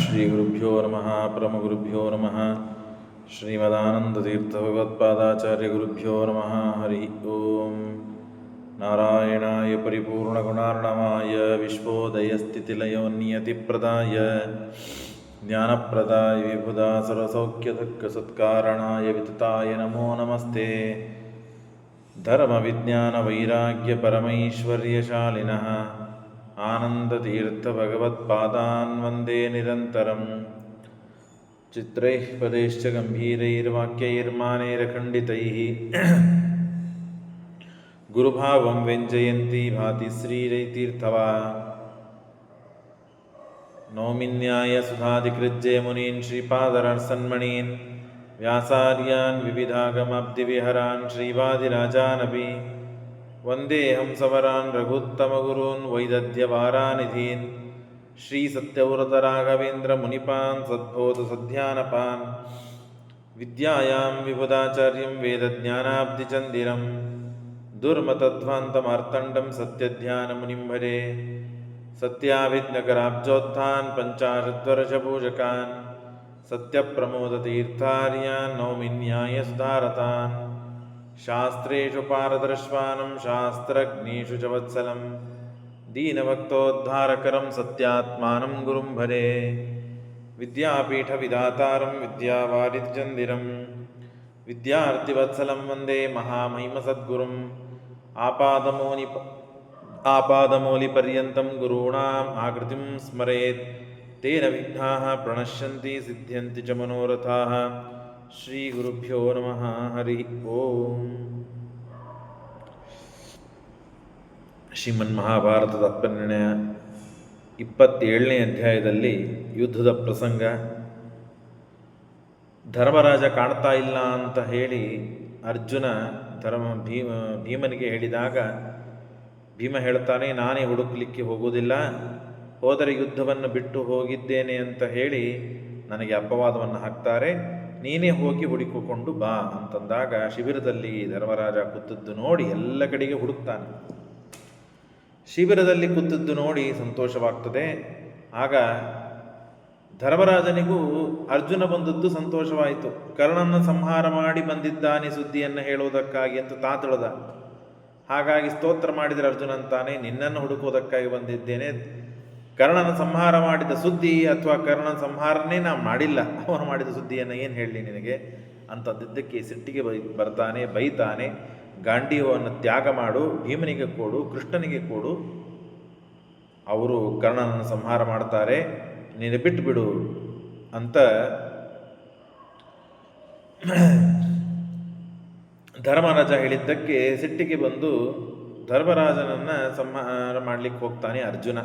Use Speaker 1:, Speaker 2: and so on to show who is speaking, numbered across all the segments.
Speaker 1: ಶ್ರೀ ಗುರುಭ್ಯೋ ನಮಃ ಪರಮಗುರುಭ್ಯೋ ನಮಃ ಶ್ರೀಮದಾನಂದತೀರ್ಥಭಗವತ್ಪಾದಾಚಾರ್ಯ ಗುರುಭ್ಯೋ ನಮಃ ಹರಿ ಓಂ. ನಾರಾಯಣಾಯ ಪರಿಪೂರ್ಣಗುಣಾರ್ಣವಾಯ ವಿಶ್ವೋದಯಸ್ಥಿತಿಲಯೋನ್ನಿಯತಿಪ್ರದಾಯ ಜ್ಞಾನಪ್ರದಾಯ ವಿಬುಧಾ ಸರ್ವಸೌಖ್ಯದುಃಖಸತ್ಕಾರಣಾಯ ವಿತತಾಯ ನಮೋ ನಮಸ್ತೆ. ಧರ್ಮವಿಜ್ಞಾನವೈರಾಗ್ಯಪರಮೈಶ್ವರ್ಯಶಾಲಿನಃ ಆನಂದತೀರ್ಥಭಗವತ್ಪಾದಾನ್ ವಂದೇ ನಿರಂತರಂ. ಚಿತ್ರೈಃ ಪದೈಶ್ಚ ಗಂಭೀರೈರ್ವಾಕ್ಯೈರ್ಮಾನೈರಖಂಡಿತೈಃ ಗುರುಭಾವಂ ವ್ಯಂಜಯಂತಿ ಭಾತಿ ಶ್ರೀರೈತೀರ್ಥವಾ. ನೌಮಿನ್ಯಾಯ ಸುಧಾಧಿಕೃಜ್ಜೆ ಮುನೀನ್ ಶ್ರೀಪಾದರಸನ್ಮಣೀನ್ ವ್ಯಾಸಾರ್ಯಾನ್ ವಿವಿಧಾಗಮಾಬ್ಧಿವಿಹರಾನ್ ಶ್ರೀವಾದಿರಾಜಾನಪಿ ವಂದೇಹಂ ಸವರಾನ್ ರಘುತ್ತಮಗುರೂನ್ ವೈದದ್ಯವಾರಾನಿಧೀನ್ ಶ್ರೀಸತ್ಯವ್ರತರಾಘವೇಂದ್ರ ಮುನಿಪಾನ್ ಸದ್ಬೋಧ ಸಧ್ಯಾನಪಾನ್ ವಿದ್ಯಾಯಾಂ ವಿಬುಧಾಚಾರ್ಯಂ ವೇದಜ್ಞಾನಾಬ್ಧಿಚಂದಿರಂ ದುರ್ಮತಧ್ವಾಂತಮಾರ್ತಂಡಂ ಸತ್ಯಧ್ಯಾನಮುನಿಂ ಭಜೆ. ಸತ್ಯಾಭಿಜ್ಞಕರಾಬ್ಜೋತ್ಥಾನ್ ಪಂಚಾಶದ್ವರ್ಷಪೂಜಕಾನ್ ಸತ್ಯಪ್ರಮೋದತೀರ್ಥಾರ್ಯಾನ್ ನೌಮಿನ್ಯಾಯ ಸುಧಾರತಾನ್. ಶಾಸ್ತ್ರೇಷು ಪಾರದರ್ಶ್ವಾನಂ ಶಾಸ್ತ್ರಜ್ಞೇಷು ಚ ವತ್ಸಲಂ ದೀನಭಕ್ತೋದ್ಧಾರಕರಂ ಸತ್ಯಾತ್ಮಾನಂ ಗುರುಂ ಭಜೆ. ವಿದ್ಯಾಪೀಠವಿಧಾತಾರಂ ವಿದ್ಯಾವಾರಿಧಿಚಂದಿರಂ ವಿದ್ಯಾರ್ಥಿವತ್ಸಲಂ ವಂದೇ ಮಹಾಮಹಿಮಸದ್ಗುರುಂ. ಆಪಾದಮೌಲಿಪರ್ಯಂతం ಗುರುಣಾಂ ಆಕೃತಿಂ ಸ್ಮರೇತ್ ತೇನ ವಿಘ್ನಾಃ ಪ್ರಣಶ್ಯಂತಿ ಸಿದ್ಧ್ಯಂತಿ ಚ ಮನೋರಥಾಃ. ಶ್ರೀ ಗುರುಭ್ಯೋ ನಮಃ ಹರಿ ಓಂ. ಶ್ರೀಮನ್ ಮಹಾಭಾರತ ತಾತ್ಪರ್ಯನಿರ್ಣಯ 27ನೇ ಅಧ್ಯಾಯದಲ್ಲಿ ಯುದ್ಧದ ಪ್ರಸಂಗ. ಧರ್ಮರಾಜ ಕಾಣ್ತಾ ಇಲ್ಲ ಅಂತ ಹೇಳಿ ಅರ್ಜುನ ಭೀಮನಿಗೆ ಹೇಳಿದಾಗ ಭೀಮ ಹೇಳ್ತಾನೆ, ನಾನೇ ಹುಡುಕಲಿಕ್ಕೆ ಹೋಗುವುದಿಲ್ಲ, ಹೋದರೆ ಯುದ್ಧವನ್ನು ಬಿಟ್ಟು ಹೋಗಿದ್ದೇನೆ ಅಂತ ಹೇಳಿ ನನಗೆ ಅಪವಾದವನ್ನು ಹಾಕ್ತಾರೆ, ನೀನೇ ಹೋಗಿ ಹುಡುಕಿಕೊಂಡು ಬಾ ಅಂತಂದಾಗ ಶಿಬಿರದಲ್ಲಿ ಧರ್ಮರಾಜ ಕೂತದ್ದು ನೋಡಿ ಎಲ್ಲ ಕಡೆಗೆ ಹುಡುಕ್ತಾನೆ. ಶಿಬಿರದಲ್ಲಿ ಕೂತದ್ದು ನೋಡಿ ಸಂತೋಷವಾಗ್ತದೆ. ಆಗ ಧರ್ಮರಾಜನಿಗೂ ಅರ್ಜುನ ಬಂದದ್ದು ಸಂತೋಷವಾಯಿತು. ಕರ್ಣನ ಸಂಹಾರ ಮಾಡಿ ಬಂದಿದ್ದಾನೆ ಸುದ್ದಿಯನ್ನು ಹೇಳುವುದಕ್ಕಾಗಿ ಅಂತ ತಿಳಿದ. ಹಾಗಾಗಿ ಸ್ತೋತ್ರ ಮಾಡಿದರೆ ಅರ್ಜುನ ಅಂತಾನೆ, ನಿನ್ನನ್ನು ಹುಡುಕುವುದಕ್ಕಾಗಿ ಬಂದಿದ್ದೇನೆ, ಕರ್ಣನ ಸಂಹಾರ ಮಾಡಿದ ಸುದ್ದಿ ಅಥವಾ ಕರ್ಣನ ಸಂಹಾರನೇ ನಾನು ಮಾಡಿಲ್ಲ, ಅವನು ಮಾಡಿದ ಸುದ್ದಿಯನ್ನು ಏನು ಹೇಳಲಿ ನಿನಗೆ ಅಂತಂದಿದ್ದಕ್ಕೆ ಸಿಟ್ಟಿಗೆ ಬರ್ತಾನೆ, ಬೈತಾನೆ. ಗಾಂಡೀವವನ್ನು ತ್ಯಾಗ ಮಾಡು, ಭೀಮನಿಗೆ ಕೊಡು, ಕೃಷ್ಣನಿಗೆ ಕೊಡು, ಅವರು ಕರ್ಣನನ್ನು ಸಂಹಾರ ಮಾಡ್ತಾರೆ, ನೀನು ಬಿಟ್ಟು ಬಿಡು ಅಂತ ಧರ್ಮರಾಜ ಹೇಳಿದ್ದಕ್ಕೆ ಸಿಟ್ಟಿಗೆ ಬಂದು ಧರ್ಮರಾಜನನ್ನು ಸಂಹಾರ ಮಾಡಲಿಕ್ಕೆ ಹೋಗ್ತಾನೆ ಅರ್ಜುನ.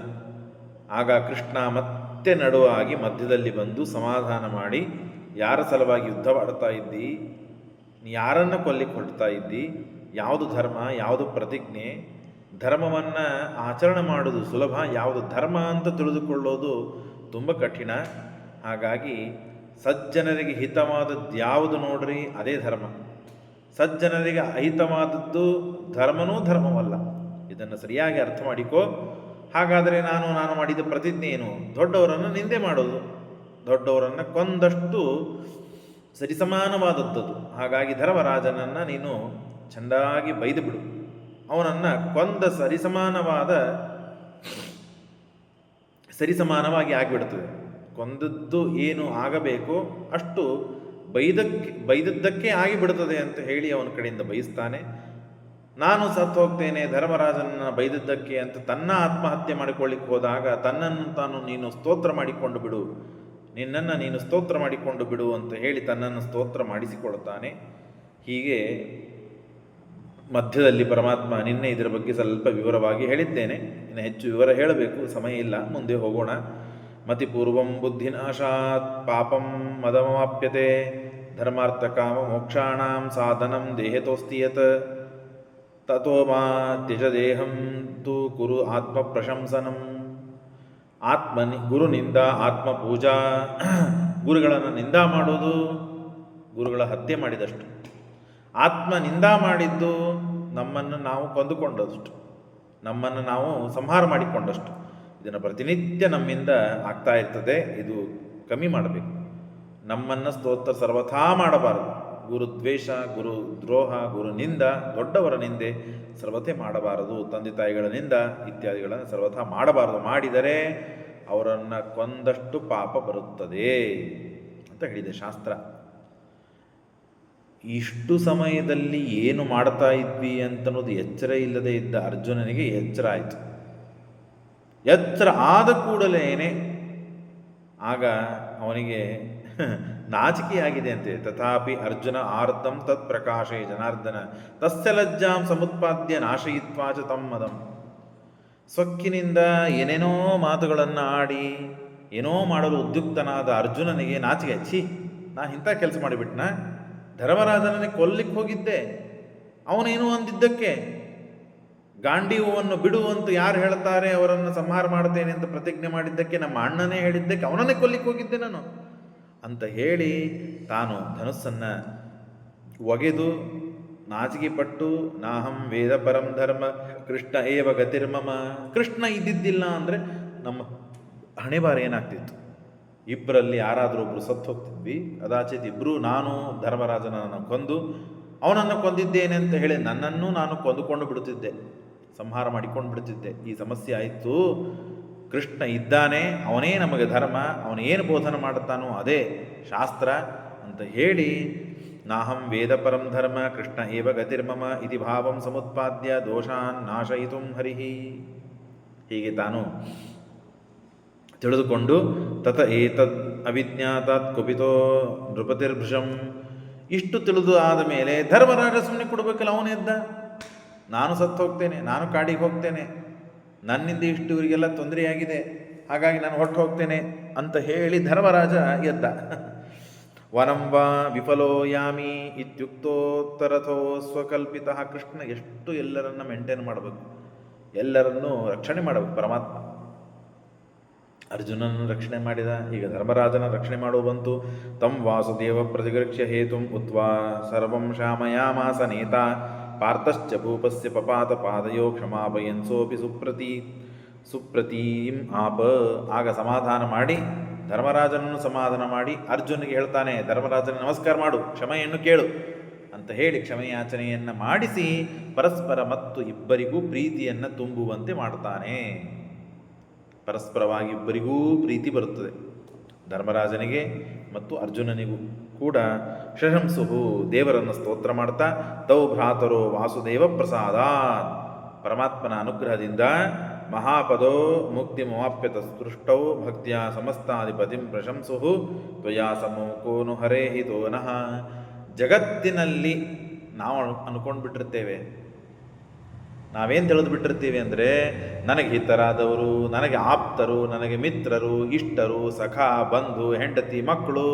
Speaker 1: ಆಗ ಕೃಷ್ಣ ಮತ್ತೆ ನಡುವಾಗಿ ಮಧ್ಯದಲ್ಲಿ ಬಂದು ಸಮಾಧಾನ ಮಾಡಿ, ಯಾರ ಸಲುವಾಗಿ ಯುದ್ಧ ಮಾಡ್ತಾ ಇದ್ದಿ, ಯಾರನ್ನು ಕೊಲ್ಲಿಕ್ಕೆ ಹೊರಡ್ತಾ ಇದ್ದಿ, ಯಾವುದು ಧರ್ಮ, ಯಾವುದು ಪ್ರತಿಜ್ಞೆ, ಧರ್ಮವನ್ನು ಆಚರಣೆ ಮಾಡೋದು ಸುಲಭ, ಯಾವುದು ಧರ್ಮ ಅಂತ ತಿಳಿದುಕೊಳ್ಳೋದು ತುಂಬ ಕಠಿಣ. ಹಾಗಾಗಿ ಸಜ್ಜನರಿಗೆ ಹಿತವಾದದ್ದು ಯಾವುದು ನೋಡ್ರಿ, ಅದೇ ಧರ್ಮ. ಸಜ್ಜನರಿಗೆ ಅಹಿತವಾದದ್ದು ಧರ್ಮನೂ ಧರ್ಮವಲ್ಲ. ಇದನ್ನು ಸರಿಯಾಗಿ ಅರ್ಥ ಮಾಡಿಕೋ. ಹಾಗಾದರೆ ನಾನು ಮಾಡಿದ ಪ್ರತಿಜ್ಞೆ ಏನು? ದೊಡ್ಡವರನ್ನು ನಿಂದೆ ಮಾಡೋದು, ದೊಡ್ಡವರನ್ನು ಕೊಂದಷ್ಟು ಸರಿಸಮಾನವಾದದ್ದು. ಹಾಗಾಗಿ ಧರ್ಮರಾಜನನ್ನು ನೀನು ಚೆಂದಾಗಿ ಬೈದು ಬಿಡು, ಅವನನ್ನು ಕೊಂದ ಸರಿಸಮಾನವಾಗಿ ಆಗಿಬಿಡ್ತದೆ. ಕೊಂದದ್ದು ಏನು ಆಗಬೇಕೋ ಅಷ್ಟು ಬೈದದ್ದಕ್ಕೆ ಆಗಿಬಿಡ್ತದೆ ಅಂತ ಹೇಳಿ ಅವನ ಕಡೆಯಿಂದ ಬಯಸ್ತಾನೆ. ನಾನು ಸತ್ತು ಹೋಗ್ತೇನೆ ಧರ್ಮರಾಜನನ್ನು ಬೈದದ್ದಕ್ಕೆ ಅಂತ ತನ್ನ ಆತ್ಮಹತ್ಯೆ ಮಾಡಿಕೊಳ್ಳಿಕ್ಕೆ ಹೋದಾಗ ತನ್ನನ್ನು ತಾನು ನೀನು ಸ್ತೋತ್ರ ಮಾಡಿಕೊಂಡು ಬಿಡು, ನಿನ್ನನ್ನು ನೀನು ಸ್ತೋತ್ರ ಮಾಡಿಕೊಂಡು ಬಿಡು ಅಂತ ಹೇಳಿ ತನ್ನನ್ನು ಸ್ತೋತ್ರ ಮಾಡಿಸಿಕೊಳ್ತಾನೆ. ಹೀಗೆ ಮಧ್ಯದಲ್ಲಿ ಪರಮಾತ್ಮ, ನಿನ್ನೆ ಇದರ ಬಗ್ಗೆ ಸ್ವಲ್ಪ ವಿವರವಾಗಿ ಹೇಳಿದ್ದೇನೆ, ಇನ್ನು ಹೆಚ್ಚು ವಿವರ ಹೇಳಬೇಕು, ಸಮಯ ಇಲ್ಲ, ಮುಂದೆ ಹೋಗೋಣ. ಮತಿಪೂರ್ವಂ ಬುದ್ಧಿನಾಶಾತ್ ಪಾಪಂ ಮದಮಾಪ್ಯತೆ ಧರ್ಮಾರ್ಥ ಕಾಮ ಮೋಕ್ಷಾಣಾಂ ಸಾಧನಂ ದೇಹತೋಸ್ತಿ ಯತ್ ತಥೋ ಮಾ ತ್ಯಜ ದೇಹಂ ತು ಕುರು ಆತ್ಮ ಪ್ರಶಂಸನಂ. ಗುರುನಿಂದ ಆತ್ಮ ಪೂಜಾ, ಗುರುಗಳನ್ನು ನಿಂದ ಮಾಡೋದು ಗುರುಗಳ ಹತ್ಯೆ ಮಾಡಿದಷ್ಟು, ಆತ್ಮ ನಿಂದ ಮಾಡಿದ್ದು ನಮ್ಮನ್ನು ನಾವು ಕೊಂದುಕೊಂಡಷ್ಟು, ನಮ್ಮನ್ನು ನಾವು ಸಂಹಾರ ಮಾಡಿಕೊಂಡಷ್ಟು. ಇದನ್ನು ಪ್ರತಿನಿತ್ಯ ನಮ್ಮಿಂದ ಆಗ್ತಾ ಇರ್ತದೆ. ಇದು ಕಮ್ಮಿ ಮಾಡಬೇಕು. ನಮ್ಮನ್ನು ಸ್ತೋತ್ರ ಸರ್ವಥಾ ಮಾಡಬಾರದು. ಗುರು ದ್ವೇಷ, ಗುರು ದ್ರೋಹ, ಗುರು ನಿಂದ, ದೊಡ್ಡವರ ನಿಂದೆ ಸರ್ವಥೆ ಮಾಡಬಾರದು. ತಂದೆ ತಾಯಿಗಳ ನಿಂದ ಇತ್ಯಾದಿಗಳನ್ನು ಸರ್ವಥಾ ಮಾಡಬಾರದು. ಮಾಡಿದರೆ ಅವರನ್ನು ಕೊಂದಷ್ಟು ಪಾಪ ಬರುತ್ತದೆ ಅಂತ ಹೇಳಿದೆ ಶಾಸ್ತ್ರ. ಇಷ್ಟು ಸಮಯದಲ್ಲಿ ಏನು ಮಾಡ್ತಾ ಇದ್ವಿ ಅಂತನ್ನೋದು ಎಚ್ಚರ ಇಲ್ಲದೆ ಇದ್ದ ಅರ್ಜುನನಿಗೆ ಎಚ್ಚರ ಆಯಿತು. ಎಚ್ಚರ ಆದ ಕೂಡಲೇನೆ ಆಗ ಅವನಿಗೆ ನಾಚಿಕೆಯಾಗಿದೆ ಅಂತೆ. ತಥಾಪಿ ಅರ್ಜುನ ಆರ್ಧಂ ತತ್ ಪ್ರಕಾಶೇ ಜನಾರ್ದನ ತಸ್ಯ ಲಜ್ಜಾಂ ಸಮುತ್ಪಾದ್ಯ ನಾಶಯಿತ್ವಾಚ ತಮ್ಮದಂ. ಸೊಕ್ಕಿನಿಂದ ಏನೇನೋ ಮಾತುಗಳನ್ನು ಆಡಿ ಏನೋ ಮಾಡಲು ಉದ್ಯುಕ್ತನಾದ ಅರ್ಜುನನಿಗೆ ನಾಚಿಕೆ. ಛೀ, ನಾನು ಇಂಥ ಕೆಲಸ ಮಾಡಿಬಿಟ್ನ, ಧರ್ಮರಾಜನನ್ನೇ ಕೊಲ್ಲಿಕ್ಕೆ ಹೋಗಿದ್ದೆ, ಅವನೇನು ಅಂದಿದ್ದಕ್ಕೆ ಗಾಂಡೀವವನ್ನು ಬಿಡುವಂತ ಯಾರು ಹೇಳ್ತಾರೆ ಅವರನ್ನು ಸಂಹಾರ ಮಾಡ್ತೇನೆ ಅಂತ ಪ್ರತಿಜ್ಞೆ ಮಾಡಿದ್ದಕ್ಕೆ, ನಮ್ಮ ಅಣ್ಣನೇ ಹೇಳಿದ್ದಕ್ಕೆ ಅವನನ್ನೇ ಕೊಲ್ಲಿಕ್ಕೆ ಹೋಗಿದ್ದೆ ನಾನು ಅಂತ ಹೇಳಿ ತಾನು ಧನುಸ್ಸನ್ನು ಒಗೆದು ನಾಚಿಕೆ ಪಟ್ಟು ನಾಹಂ ವೇದ ಪರಂ ಧರ್ಮ ಕೃಷ್ಣ ಏವ ಗತಿರ್ಮಮ. ಕೃಷ್ಣ ಇದ್ದಿದ್ದಿಲ್ಲ ಅಂದರೆ ನಮ್ಮ ಹಣೆ ಬಾರ ಏನಾಗ್ತಿತ್ತು? ಇಬ್ಬರಲ್ಲಿ ಯಾರಾದರೂ ಒಬ್ಬರು ಸತ್ತು ಹೋಗ್ತಿದ್ವಿ. ಕದಾಚಿತ್ ಇಬ್ಬರು, ನಾನು ಧರ್ಮರಾಜನನ್ನು ಕೊಂದು ಅವನನ್ನು ಕೊಂದಿದ್ದೇನೆ ಅಂತ ಹೇಳಿ ನನ್ನನ್ನು ನಾನು ಕೊಂದುಕೊಂಡು ಬಿಡುತ್ತಿದ್ದೆ, ಸಂಹಾರ ಮಾಡಿಕೊಂಡು ಬಿಡುತ್ತಿದ್ದೆ. ಈ ಸಮಸ್ಯೆ ಆಯಿತು. ಕೃಷ್ಣ ಇದ್ದಾನೆ, ಅವನೇ ನಮಗೆ ಧರ್ಮ, ಅವನೇನು ಬೋಧನೆ ಮಾಡುತ್ತಾನೋ ಅದೇ ಶಾಸ್ತ್ರ ಅಂತ ಹೇಳಿ ನಾಹಂ ವೇದ ಪರಂ ಧರ್ಮ ಕೃಷ್ಣ ಏವ ಗತಿರ್ಮಮ ಇತಿ ಭಾವಂ ಸಮುತ್ಪಾದ್ಯ ದೋಷಾನ್ ನಾಶಯಿತುಂ ಹರಿಹಿ. ಹೀಗೆ ತಾನು ತಿಳಿದುಕೊಂಡು ತತ ಏತದ್ ಅವಿಜ್ಞಾತಾತ್ ಕುಪಿತೋ ನೃಪತಿರ್ಭೃಶಂ. ಇಷ್ಟು ತಿಳಿದು ಆದ ಮೇಲೆ ಧರ್ಮರಾಜ ಸುಮ್ಮನೆ ಕೊಡಬೇಕಲ್ಲ, ಅವನೆದ್ದ. ನಾನು ಸತ್ತು ಹೋಗ್ತೇನೆ, ನಾನು ಕಾಡಿಗೆ ಹೋಗ್ತೇನೆ, ನನ್ನಿಂದ ಇಷ್ಟು ಇವರಿಗೆಲ್ಲ ತೊಂದರೆಯಾಗಿದೆ, ಹಾಗಾಗಿ ನಾನು ಹೊರಟು ಹೋಗ್ತೇನೆ ಅಂತ ಹೇಳಿ ಧರ್ಮರಾಜ ಎದ್ದ. ವನಂ ವಾ ವಿಫಲೋ ಯಾಮಿ ಇತ್ಯುಕ್ತೋತ್ತರಥೋ ಸ್ವಕಲ್ಪಿತ. ಕೃಷ್ಣ ಎಷ್ಟು ಎಲ್ಲರನ್ನ ಮೇಂಟೈನ್ ಮಾಡಬೇಕು, ಎಲ್ಲರನ್ನೂ ರಕ್ಷಣೆ ಮಾಡಬೇಕು ಪರಮಾತ್ಮ. ಅರ್ಜುನನ ರಕ್ಷಣೆ ಮಾಡಿದ, ಈಗ ಧರ್ಮರಾಜನ ರಕ್ಷಣೆ ಮಾಡುವ ಬಂತು. ತಂ ವಾಸುದೇವ ಪ್ರತಿಗೃಕ್ಷ್ಯ ಹೇತುಂ ಉತ್ವಾ ಸರ್ವಂ ಶಾಮಯಾಮಾಸ ನೇತಾ ಪಾರ್ಥಶ್ಚ ಭೂಪಸ್ಯ ಪಪಾತ ಪಾದಯೋ ಕ್ಷಮಾಪಯನ್ ಸೋಪಿ ಸುಪ್ರತೀಂ ಆಪ. ಆಗ ಸಮಾಧಾನ ಮಾಡಿ, ಧರ್ಮರಾಜನನ್ನು ಸಮಾಧಾನ ಮಾಡಿ ಅರ್ಜುನಿಗೆ ಹೇಳ್ತಾನೆ, ಧರ್ಮರಾಜನ ನಮಸ್ಕಾರ ಮಾಡು, ಕ್ಷಮೆಯನ್ನು ಕೇಳು ಅಂತ ಹೇಳಿ ಕ್ಷಮೆಯಾಚನೆಯನ್ನು ಮಾಡಿಸಿ ಪರಸ್ಪರ ಮತ್ತು ಇಬ್ಬರಿಗೂ ಪ್ರೀತಿಯನ್ನು ತುಂಬುವಂತೆ ಮಾಡ್ತಾನೆ. ಪರಸ್ಪರವಾಗಿ ಇಬ್ಬರಿಗೂ ಪ್ರೀತಿ ಬರುತ್ತದೆ, ಧರ್ಮರಾಜನಿಗೆ ಮತ್ತು ಅರ್ಜುನನಿಗೂ ಕೂಡ. ಶಶಂಸುಹು, ದೇವರನ್ನು ಸ್ತೋತ್ರ ಮಾಡ್ತಾ, ತೌ ಭ್ರಾತರೋ ವಾಸುದೇವ ಪ್ರಸಾದಾತ್, ಪರಮಾತ್ಮನ ಅನುಗ್ರಹದಿಂದ ಮಹಾಪದೋ ಮುಕ್ತಿಮವಾಪ್ಯತ ಸ್ಪೃಷ್ಟೌ ಭಕ್ತಿಯ ಸಮಸ್ತಾಧಿಪತಿಂ ಪ್ರಶಂಸುಹು ತ್ವಯಾ ಸಮೋಕೋನು ಹರೇ ಹಿತೋ ನಃ. ಜಗತ್ತಿನಲ್ಲಿ ನಾವು ಅನ್ಕೊಂಡು ಬಿಟ್ಟಿರ್ತೇವೆ, ನಾವೇನು ತಿಳಿದು ಬಿಟ್ಟಿರ್ತೀವಿ ಅಂದರೆ, ನನಗೆ ಹಿತರಾದವರು, ನನಗೆ ಆಪ್ತರು, ನನಗೆ ಮಿತ್ರರು, ಇಷ್ಟರು, ಸಖ, ಬಂಧು, ಹೆಂಡತಿ, ಮಕ್ಕಳು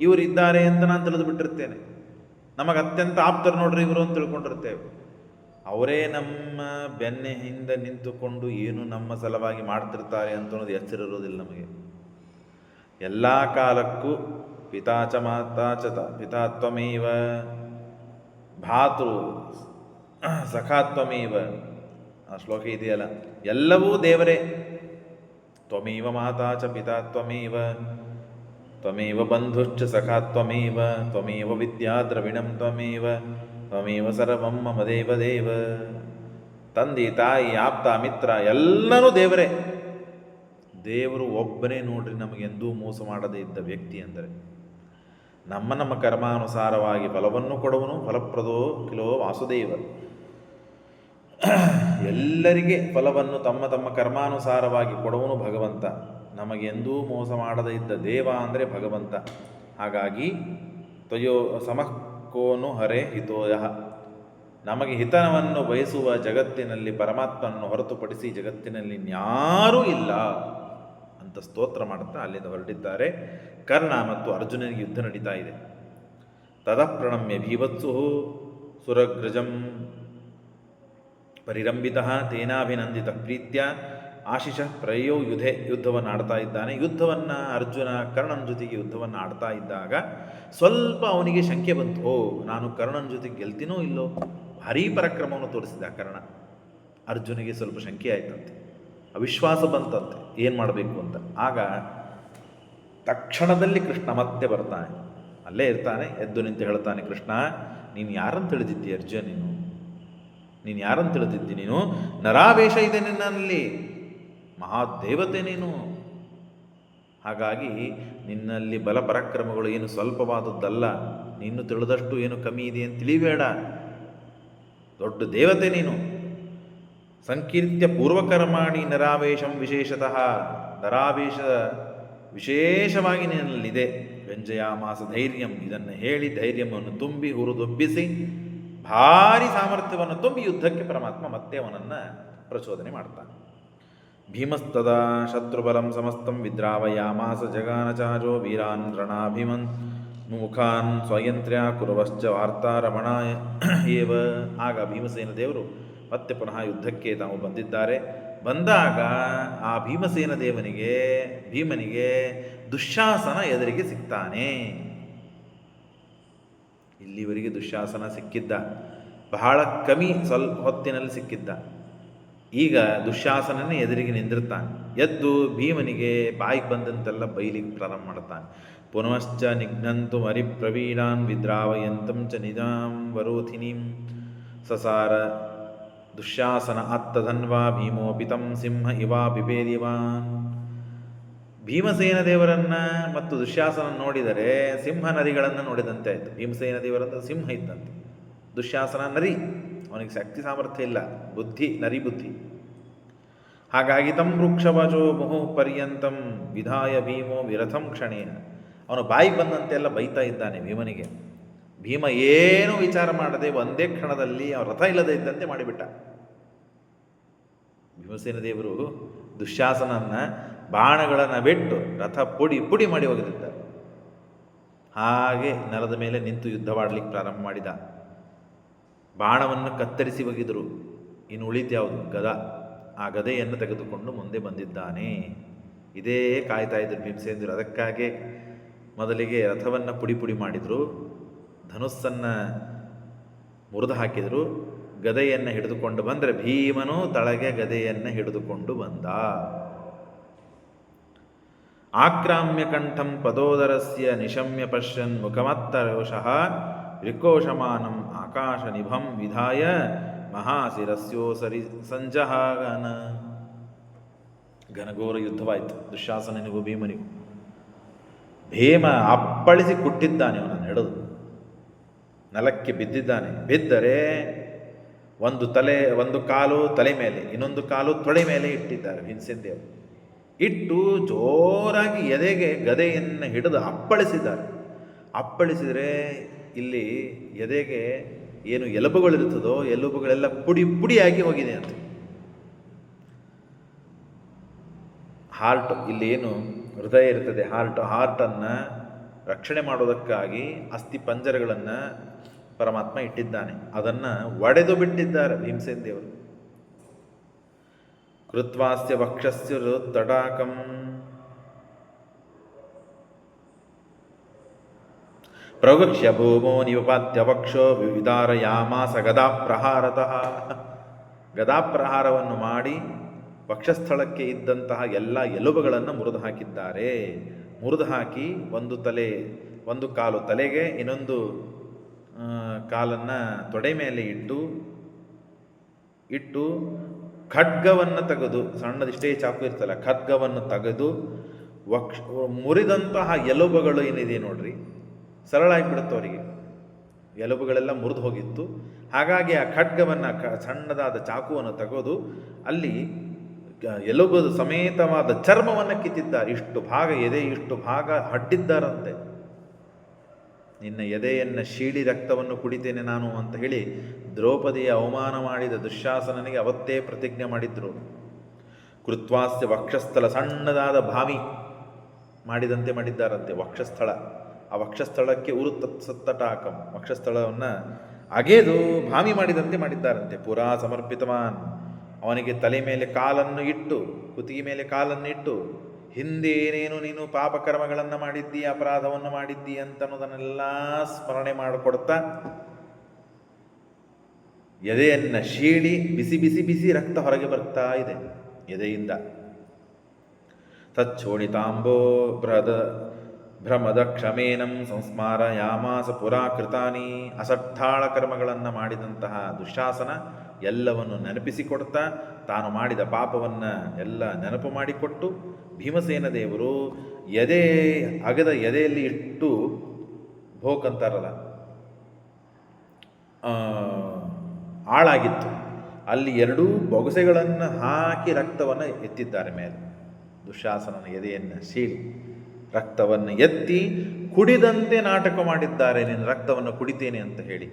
Speaker 1: ಇವರಿದ್ದಾರೆ ಅಂತ ನಾನು ತಿಳಿದು ಬಿಟ್ಟಿರ್ತೇನೆ. ನಮಗೆ ಅತ್ಯಂತ ಆಪ್ತರು ನೋಡ್ರಿ ಇವರು ಅಂತ ತಿಳ್ಕೊಂಡಿರ್ತೇವೆ. ಅವರೇ ನಮ್ಮ ಬೆನ್ನೆ ಹಿಂದೆ ನಿಂತುಕೊಂಡು ಏನು ನಮ್ಮ ಸಲುವಾಗಿ ಮಾಡ್ತಿರ್ತಾರೆ ಅಂತ ಅನ್ನೋದು ಎಚ್ಚರಿರೋದಿಲ್ಲ ನಮಗೆ. ಎಲ್ಲ ಕಾಲಕ್ಕೂ ಪಿತಾಚ ಮಾತಾಚತ ಪಿತಾತ್ವಮೇವ ಭಾತೃ ಸಖಾತ್ವಮೇವ, ಆ ಶ್ಲೋಕ ಇದೆಯಲ್ಲ, ಎಲ್ಲವೂ ದೇವರೇ. ತ್ವಮೇವ ಮಾತಾಚ ಪಿತಾತ್ವಮೇವ ತ್ವಮೇವ ಬಂಧುಶ್ಚ ಸಖಾತ್ವಮೇವ ತ್ವಮೇವ ವಿದ್ಯಾ ದ್ರವಿಣಂ ತ್ವಮೇವ ತ್ವಮೇವ ಸರ್ವಂ ಮಮ ದೇವ ದೇವ. ತಂದೆ ತಾಯಿ ಆಪ್ತ ಮಿತ್ರ ಎಲ್ಲರೂ ದೇವರೇ. ದೇವರು ಒಬ್ಬನೇ ನೋಡ್ರಿ ನಮಗೆಂದೂ ಮೋಸ ಮಾಡದೇ ಇದ್ದ ವ್ಯಕ್ತಿ ಅಂದರೆ. ನಮ್ಮ ಕರ್ಮಾನುಸಾರವಾಗಿ ಫಲವನ್ನು ಕೊಡುವನು ಫಲಪ್ರದೋ ಕಿಲೋ ವಾಸುದೇವ. ಎಲ್ಲರಿಗೆ ಫಲವನ್ನು ತಮ್ಮ ತಮ್ಮ ಕರ್ಮಾನುಸಾರವಾಗಿ ಕೊಡುವನು ಭಗವಂತ. ನಮಗೆಂದೂ ಮೋಸ ಮಾಡದೇ ಇದ್ದ ದೇವ ಅಂದರೆ ಭಗವಂತ. ಹಾಗಾಗಿ ತ್ವಯೋ ಸಮಃಕೋನು ಹರೇ ಹಿತೋಯ, ನಮಗೆ ಹಿತನವನ್ನು ಬಯಸುವ ಜಗತ್ತಿನಲ್ಲಿ ಪರಮಾತ್ಮನನ್ನು ಹೊರತುಪಡಿಸಿ ಜಗತ್ತಿನಲ್ಲಿ ಇನ್ಯಾರೂ ಇಲ್ಲ ಅಂತ ಸ್ತೋತ್ರ ಮಾಡುತ್ತಾ ಅಲ್ಲಿಂದ ಹೊರಟಿದ್ದಾರೆ. ಕರ್ಣ ಮತ್ತು ಅರ್ಜುನನಿಗೆ ಯುದ್ಧ ನಡೀತಾ ಇದೆ. ತತಃ ಪ್ರಣಮ್ಯ ಭೀವತ್ಸು ಸುರಗ್ರಜಂ ಪರಿರಂಭಿತ ತೇನಾಭಿನಂದಿತ ಪ್ರೀತ್ಯ ಆಶಿಷ ಪ್ರಯೋ ಯುಧೆ. ಯುದ್ಧವನ್ನು ಆಡ್ತಾ ಇದ್ದಾನೆ. ಯುದ್ಧವನ್ನು ಅರ್ಜುನ ಕರ್ಣನ ಜೊತೆಗೆ ಯುದ್ಧವನ್ನು ಆಡ್ತಾ ಇದ್ದಾಗ ಸ್ವಲ್ಪ ಅವನಿಗೆ ಶಂಕೆ ಬಂತು. ಓ, ನಾನು ಕರ್ಣನ ಜೊತೆಗೆ ಗೆಲ್ತೀನೋ ಇಲ್ಲೋ. ಭಾರೀ ಪರಾಕ್ರಮವನ್ನು ತೋರಿಸಿದ ಕರ್ಣ. ಅರ್ಜುನಿಗೆ ಸ್ವಲ್ಪ ಶಂಕೆ ಆಯ್ತಂತೆ. ಅವಿಶ್ವಾಸ ಬಂತಂತೆ ಏನು ಮಾಡಬೇಕು ಅಂತ. ಆಗ ತಕ್ಷಣದಲ್ಲಿ ಕೃಷ್ಣ ಮತ್ತೆ ಬರ್ತಾನೆ, ಅಲ್ಲೇ ಇರ್ತಾನೆ, ಎದ್ದು ನಿಂತು ಹೇಳ್ತಾನೆ, ಕೃಷ್ಣ ನೀನು ಯಾರನ್ನು ತಿಳಿದಿದ್ದಿ ಅರ್ಜುನ, ನೀನು ಯಾರನ್ನು ತಿಳಿದಿದ್ದಿ, ನೀನು ನರಾವೇಶ ಇದೆ ನಿನ್ನಲ್ಲಿ, ಮಹಾದೇವತೆ ನೀನು. ಹಾಗಾಗಿ ನಿನ್ನಲ್ಲಿ ಬಲ ಪರಾಕ್ರಮಗಳು ಏನು ಸ್ವಲ್ಪವಾದದ್ದಲ್ಲ, ನೀನು ತಿಳಿದಷ್ಟು ಏನು ಕಮ್ಮಿ ಇದೆ ಅಂತ ತಿಳಿಬೇಡ, ದೊಡ್ಡ ದೇವತೆ ನೀನು. ಸಂಕೀರ್ತ್ಯ ಪೂರ್ವಕರ್ಮಾಣಿ ನರಾವೇಶಂ ವಿಶೇಷತಃ, ನರಾವೇಶ ವಿಶೇಷವಾಗಿ ನಿನ್ನಲ್ಲಿದೆ. ವ್ಯಂಜಯಾಮಾಸ ಧೈರ್ಯಂ, ಇದನ್ನು ಹೇಳಿ ಧೈರ್ಯವನ್ನು ತುಂಬಿ ಹುರಿದೊಬ್ಬಿಸಿ ಭಾರಿ ಸಾಮರ್ಥ್ಯವನ್ನು ತುಂಬಿ ಯುದ್ಧಕ್ಕೆ ಪರಮಾತ್ಮ ಮತ್ತೆ ಅವನನ್ನು ಪ್ರಚೋದನೆ ಮಾಡ್ತಾನೆ. ಭೀಮಸ್ತದ ಶತ್ರುಬಲಂ ಸಮಸ್ತಂ ವಿದ್ರಾವಯಾಮಾಸ ಜಗಾನಚಾರೋ ವೀರಾನ್ ರಣಾಭಿಮನ್ ಮುಖಾನ್ ಸ್ವಯಂತ್ರ್ಯ ಕುರುವಶ್ಚ ವಾರ್ತಾರಮಣಾಯ ಏವ. ಆಗ ಭೀಮಸೇನ ದೇವರು ಮತ್ತೆ ಪುನಃ ಯುದ್ಧಕ್ಕೆ ತಾವು ಬಂದಿದ್ದಾರೆ. ಬಂದಾಗ ಆ ಭೀಮಸೇನ ಭೀಮನಿಗೆ ದುಶ್ಯಾಸನ ಎದುರಿಗೆ ಸಿಗ್ತಾನೆ. ಇಲ್ಲಿವರೆಗೆ ದುಶ್ಯಾಸನ ಸಿಕ್ಕಿದ್ದ, ಬಹಳ ಕಮ್ಮಿ ಸ್ವಲ್ಪ ಹೊತ್ತಿನಲ್ಲಿ ಸಿಕ್ಕಿದ್ದ. ಈಗ ದುಶ್ಯಾಸನನೇ ಎದುರಿಗೆ ನಿಂದಿರ್ತಾನೆ. ಎದ್ದು ಭೀಮನಿಗೆ ಬಾಯಿಗೆ ಬಂದಂತೆಲ್ಲ ಬೈಲಿಗೆ ಪ್ರಾರಂಭ ಮಾಡ್ತಾನೆ. ಪುನಶ್ಚ ನಿಘ್ನಂತು ಮರಿಪ್ರವೀಣಾನ್ ವಿದ್ರಾವಯಂತಂ ಚ ನಿಜಾಂ ವರೋಧಿನೀಂ ಸಸಾರ ದುಶ್ಯಾಸನ ಆತ್ತಧನ್ವಾ ಭೀಮೋಪಿತಂ ಸಿಂಹ ಇವಾ ಬಿಬೇದಿವಾನ್. ಭೀಮಸೇನ ದೇವರನ್ನ ಮತ್ತು ದುಶ್ಯಾಸನ ನೋಡಿದರೆ ಸಿಂಹ ನರಿಗಳನ್ನು ನೋಡಿದಂತೆ ಆಯಿತು. ಭೀಮಸೇನ ದೇವರಂತ ಸಿಂಹ ಇದ್ದಂತೆ, ದುಶ್ಯಾಸನ ನರಿ, ಅವನಿಗೆ ಶಕ್ತಿ ಸಾಮರ್ಥ್ಯ ಇಲ್ಲ, ಬುದ್ಧಿ ನರಿ ಬುದ್ಧಿ. ಹಾಗಾಗಿ ತಂ ವೃಕ್ಷವಚೋ ಮುಹು ಪರ್ಯಂತಂ ವಿಧಾಯ ಭೀಮೋ ವಿರಥಂ ಕ್ಷಣೇನ. ಅವನು ಬಾಯಿಗೆ ಬಂದಂತೆ ಎಲ್ಲ ಬೈತಾ ಇದ್ದಾನೆ ಭೀಮನಿಗೆ. ಭೀಮ ಏನು ವಿಚಾರ ಮಾಡದೆ ಒಂದೇ ಕ್ಷಣದಲ್ಲಿ ಅವನ ರಥ ಇಲ್ಲದೆ ಇದ್ದಂತೆ ಮಾಡಿಬಿಟ್ಟ. ಭೀಮಸೇನ ದೇವರು ದುಶ್ಯಾಸನನ್ನ ಬಾಣಗಳನ್ನು ಬಿಟ್ಟು ರಥ ಪುಡಿ ಪುಡಿ ಮಾಡಿ ಹೋಗಿದ್ದಾರೆ. ಹಾಗೆ ನೆಲದ ಮೇಲೆ ನಿಂತು ಯುದ್ಧವಾಡಲಿಕ್ಕೆ ಪ್ರಾರಂಭ ಮಾಡಿದ. ಬಾಣವನ್ನು ಕತ್ತರಿಸಿ ಒಗೆದರು. ಇನ್ನು ಉಳಿದ್ಯಾವುದು? ಗದ. ಆ ಗದೆಯನ್ನು ತೆಗೆದುಕೊಂಡು ಮುಂದೆ ಬಂದಿದ್ದಾನೆ. ಇದೇ ಕಾಯ್ತಾ ಇದ್ರು ಭೀಮಸೇಂದ್ರ. ಅದಕ್ಕಾಗಿ ಮೊದಲಿಗೆ ರಥವನ್ನು ಪುಡಿ ಪುಡಿ ಮಾಡಿದರು, ಧನುಸ್ಸನ್ನು ಮುರಿದು ಹಾಕಿದರು, ಗದೆಯನ್ನು ಹಿಡಿದುಕೊಂಡು ಬಂದರೆ ಭೀಮನು ತಳಗೆ ಗದೆಯನ್ನು ಹಿಡಿದುಕೊಂಡು ಬಂದ. ಆಕ್ರಾಮ್ಯ ಕಂಠಂ ಪದೋದರಸ್ಯ ನಿಶಮ್ಯ ಪಶ್ಯನ್ ಮುಖಮತ್ತರೋಷಃ ವಿಕೋಶಮಾನಂ ಆಕಾಶ ನಿಭಂ ವಿಧಾಯ ಮಹಾಶಿರಸ್ಯೋ ಸರಿ ಸಂಜಹಾಗನ. ಘನಘೋರ ಯುದ್ಧವಾಯಿತು ದುಶ್ಯಾಸನನಿಗೂ ಭೀಮನಿಗೂ. ಭೀಮ ಅಪ್ಪಳಿಸಿ ಕುಟ್ಟಿದ್ದಾನೆ, ಅವನನ್ನು ಹಿಡಿದು ನೆಲಕ್ಕೆ ಬಿದ್ದಿದ್ದಾನೆ. ಬಿದ್ದರೆ ಒಂದು ಕಾಲು ತಲೆ ಮೇಲೆ, ಇನ್ನೊಂದು ಕಾಲು ತೊಡೆ ಮೇಲೆ ಇಟ್ಟಿದ್ದಾರೆ ಭೀಮಸೇನ ದೇವರು. ಇಟ್ಟು ಜೋರಾಗಿ ಎದೆಗೆ ಗದೆಯನ್ನು ಹಿಡಿದು ಅಪ್ಪಳಿಸಿದ್ದಾರೆ. ಅಪ್ಪಳಿಸಿದರೆ ಇಲ್ಲಿ ಎದೆಗೆ ಏನು ಎಲುಬುಗಳಿರ್ತದೋ ಎಲುಬುಗಳೆಲ್ಲ ಪುಡಿ ಪುಡಿಯಾಗಿ ಹೋಗಿದೆ ಅಂತ. ಹಾರ್ಟ್, ಇಲ್ಲಿ ಏನು ಹೃದಯ ಇರ್ತದೆ, ಹಾರ್ಟನ್ನು ರಕ್ಷಣೆ ಮಾಡೋದಕ್ಕಾಗಿ ಅಸ್ಥಿ ಪಂಜರಗಳನ್ನು ಪರಮಾತ್ಮ ಇಟ್ಟಿದ್ದಾನೆ. ಅದನ್ನು ಒಡೆದು ಬಿಟ್ಟಿದ್ದಾರೆ ಭೀಮಸೇನ ದೇವರು. ಕೃತ್ವಾಸ್ಯ ವಕ್ಷಸ್ಯ ತಟಾಕಂ ಪ್ರವಕ್ಷ್ಯ ಭೂಮೋ ನಿಪಾತ್ಯ ವಕ್ಷೋ ವಿದಾರಯಾಮಾಸ ಗದಾಪ್ರಹಾರತಃ. ಗದಾಪ್ರಹಾರವನ್ನು ಮಾಡಿ ವಕ್ಷಸ್ಥಳಕ್ಕೆ ಇದ್ದಂತಹ ಎಲ್ಲ ಎಲುಬುಗಳನ್ನು ಮುರಿದು ಹಾಕಿದ್ದಾರೆ. ಮುರಿದು ಹಾಕಿ ಒಂದು ಕಾಲು ತಲೆಗೆ, ಇನ್ನೊಂದು ಕಾಲನ್ನು ತೊಡೆ ಮೇಲೆ ಇಟ್ಟು ಖಡ್ಗವನ್ನು ತೆಗೆದು, ಸಣ್ಣದಿಷ್ಟೇ ಚಾಕು ಇರ್ತಲ್ಲ, ಖಡ್ಗವನ್ನು ತೆಗೆದು ಮುರಿದಂತಹ ಎಲುಬುಗಳು ಏನಿದೆ ನೋಡ್ರಿ, ಸರಳ ಆಗಿಬಿಡುತ್ತೆ ಅವರಿಗೆ. ಎಲುಬುಗಳೆಲ್ಲ ಮುರಿದು ಹೋಗಿತ್ತು. ಹಾಗಾಗಿ ಆ ಖಡ್ಗವನ್ನು, ಸಣ್ಣದಾದ ಚಾಕುವನ್ನು ತೆಗೆದು ಅಲ್ಲಿ ಎಲುಬು ಸಮೇತವಾದ ಚರ್ಮವನ್ನು ಕಿತ್ತಿದ್ದಾರೆ. ಇಷ್ಟು ಭಾಗ ಎದೆ, ಇಷ್ಟು ಭಾಗ ಹಡ್ಡಿದ್ದಾರಂತೆ. ನಿನ್ನ ಎದೆಯನ್ನು ಶೀಳಿ ರಕ್ತವನ್ನು ಕುಡಿತೇನೆ ನಾನು ಅಂತ ಹೇಳಿ ದ್ರೌಪದಿಯ ಅವಮಾನ ಮಾಡಿದ ದುಶ್ಯಾಸನನಿಗೆ ಅವತ್ತೇ ಪ್ರತಿಜ್ಞೆ ಮಾಡಿದ್ರು. ಕೃತ್ವಾಸ್ಯ ವಕ್ಷಸ್ಥಳ, ಸಣ್ಣದಾದ ಭಾವಿ ಮಾಡಿದಂತೆ ಮಾಡಿದ್ದಾರಂತೆ ವಕ್ಷಸ್ಥಳ. ಆ ವಕ್ಷಸ್ಥಳಕ್ಕೆ ಸತ್ತಟಾಕಂ, ವಕ್ಷಸ್ಥಳವನ್ನು ಅಗೆದು ಭಾವಿ ಮಾಡಿದಂತೆ ಮಾಡಿದ್ದಾರಂತೆ. ಪುರಾ ಸಮರ್ಪಿತವಾನ್, ಅವನಿಗೆ ತಲೆ ಮೇಲೆ ಕಾಲನ್ನು ಇಟ್ಟು, ಕುತ್ತಿಗೆ ಮೇಲೆ ಕಾಲನ್ನು ಇಟ್ಟು, ಹಿಂದೆ ಏನೇನು ನೀನು ಪಾಪಕರ್ಮಗಳನ್ನು ಮಾಡಿದ್ದಿ, ಅಪರಾಧವನ್ನು ಮಾಡಿದ್ದಿ ಅಂತನ್ನೋದನ್ನೆಲ್ಲ ಸ್ಮರಣೆ ಮಾಡಿಕೊಡ್ತಾ ಎದೆಯನ್ನು ಶೀಳಿ ಬಿಸಿ ಬಿಸಿ ಬಿಸಿ ರಕ್ತ ಹೊರಗೆ ಬರ್ತಾ ಇದೆ. ಎದೆಯಿಂದ. ತಚ್ಚೋಣಿತಾಂಬೋ ಭ್ರಮದ ಕ್ಷಮೇನಂ ಸಂಸ್ಮಾರ ಯಾಮಾಸ ಪುರಾಕೃತಾನಿ. ಅಸಟ್ಟಾಳ ಕರ್ಮಗಳನ್ನು ಮಾಡಿದಂತಹ ದುಶ್ಯಾಸನ ಎಲ್ಲವನ್ನು ನೆನಪಿಸಿಕೊಡ್ತಾ ತಾನು ಮಾಡಿದ ಪಾಪವನ್ನು ಎಲ್ಲ ನೆನಪು ಮಾಡಿಕೊಟ್ಟು ಭೀಮಸೇನ ದೇವರು ಅಗದ ಎದೆಯಲ್ಲಿ ಇಟ್ಟು ಭೋಕಂತಾರಲ್ಲ, ಆಳಾಗಿತ್ತು, ಅಲ್ಲಿ ಎರಡೂ ಬೊಗಸೆಗಳನ್ನು ಹಾಕಿ ರಕ್ತವನ್ನು ಎತ್ತಿದ್ದಾರೆ ಮೇಲೆ. ದುಶ್ಯಾಸನನ ಎದೆಯನ್ನು ಸೀಳಿ ರಕ್ತವನ್ನು ಎತ್ತಿ ಕುಡಿದಂತೆ ನಾಟಕ ಮಾಡಿದ್ದಾರೆ. ನಿನ್ನ ರಕ್ತವನ್ನು ಕುಡಿತೇನೆ ಅಂತ ಹೇಳಿ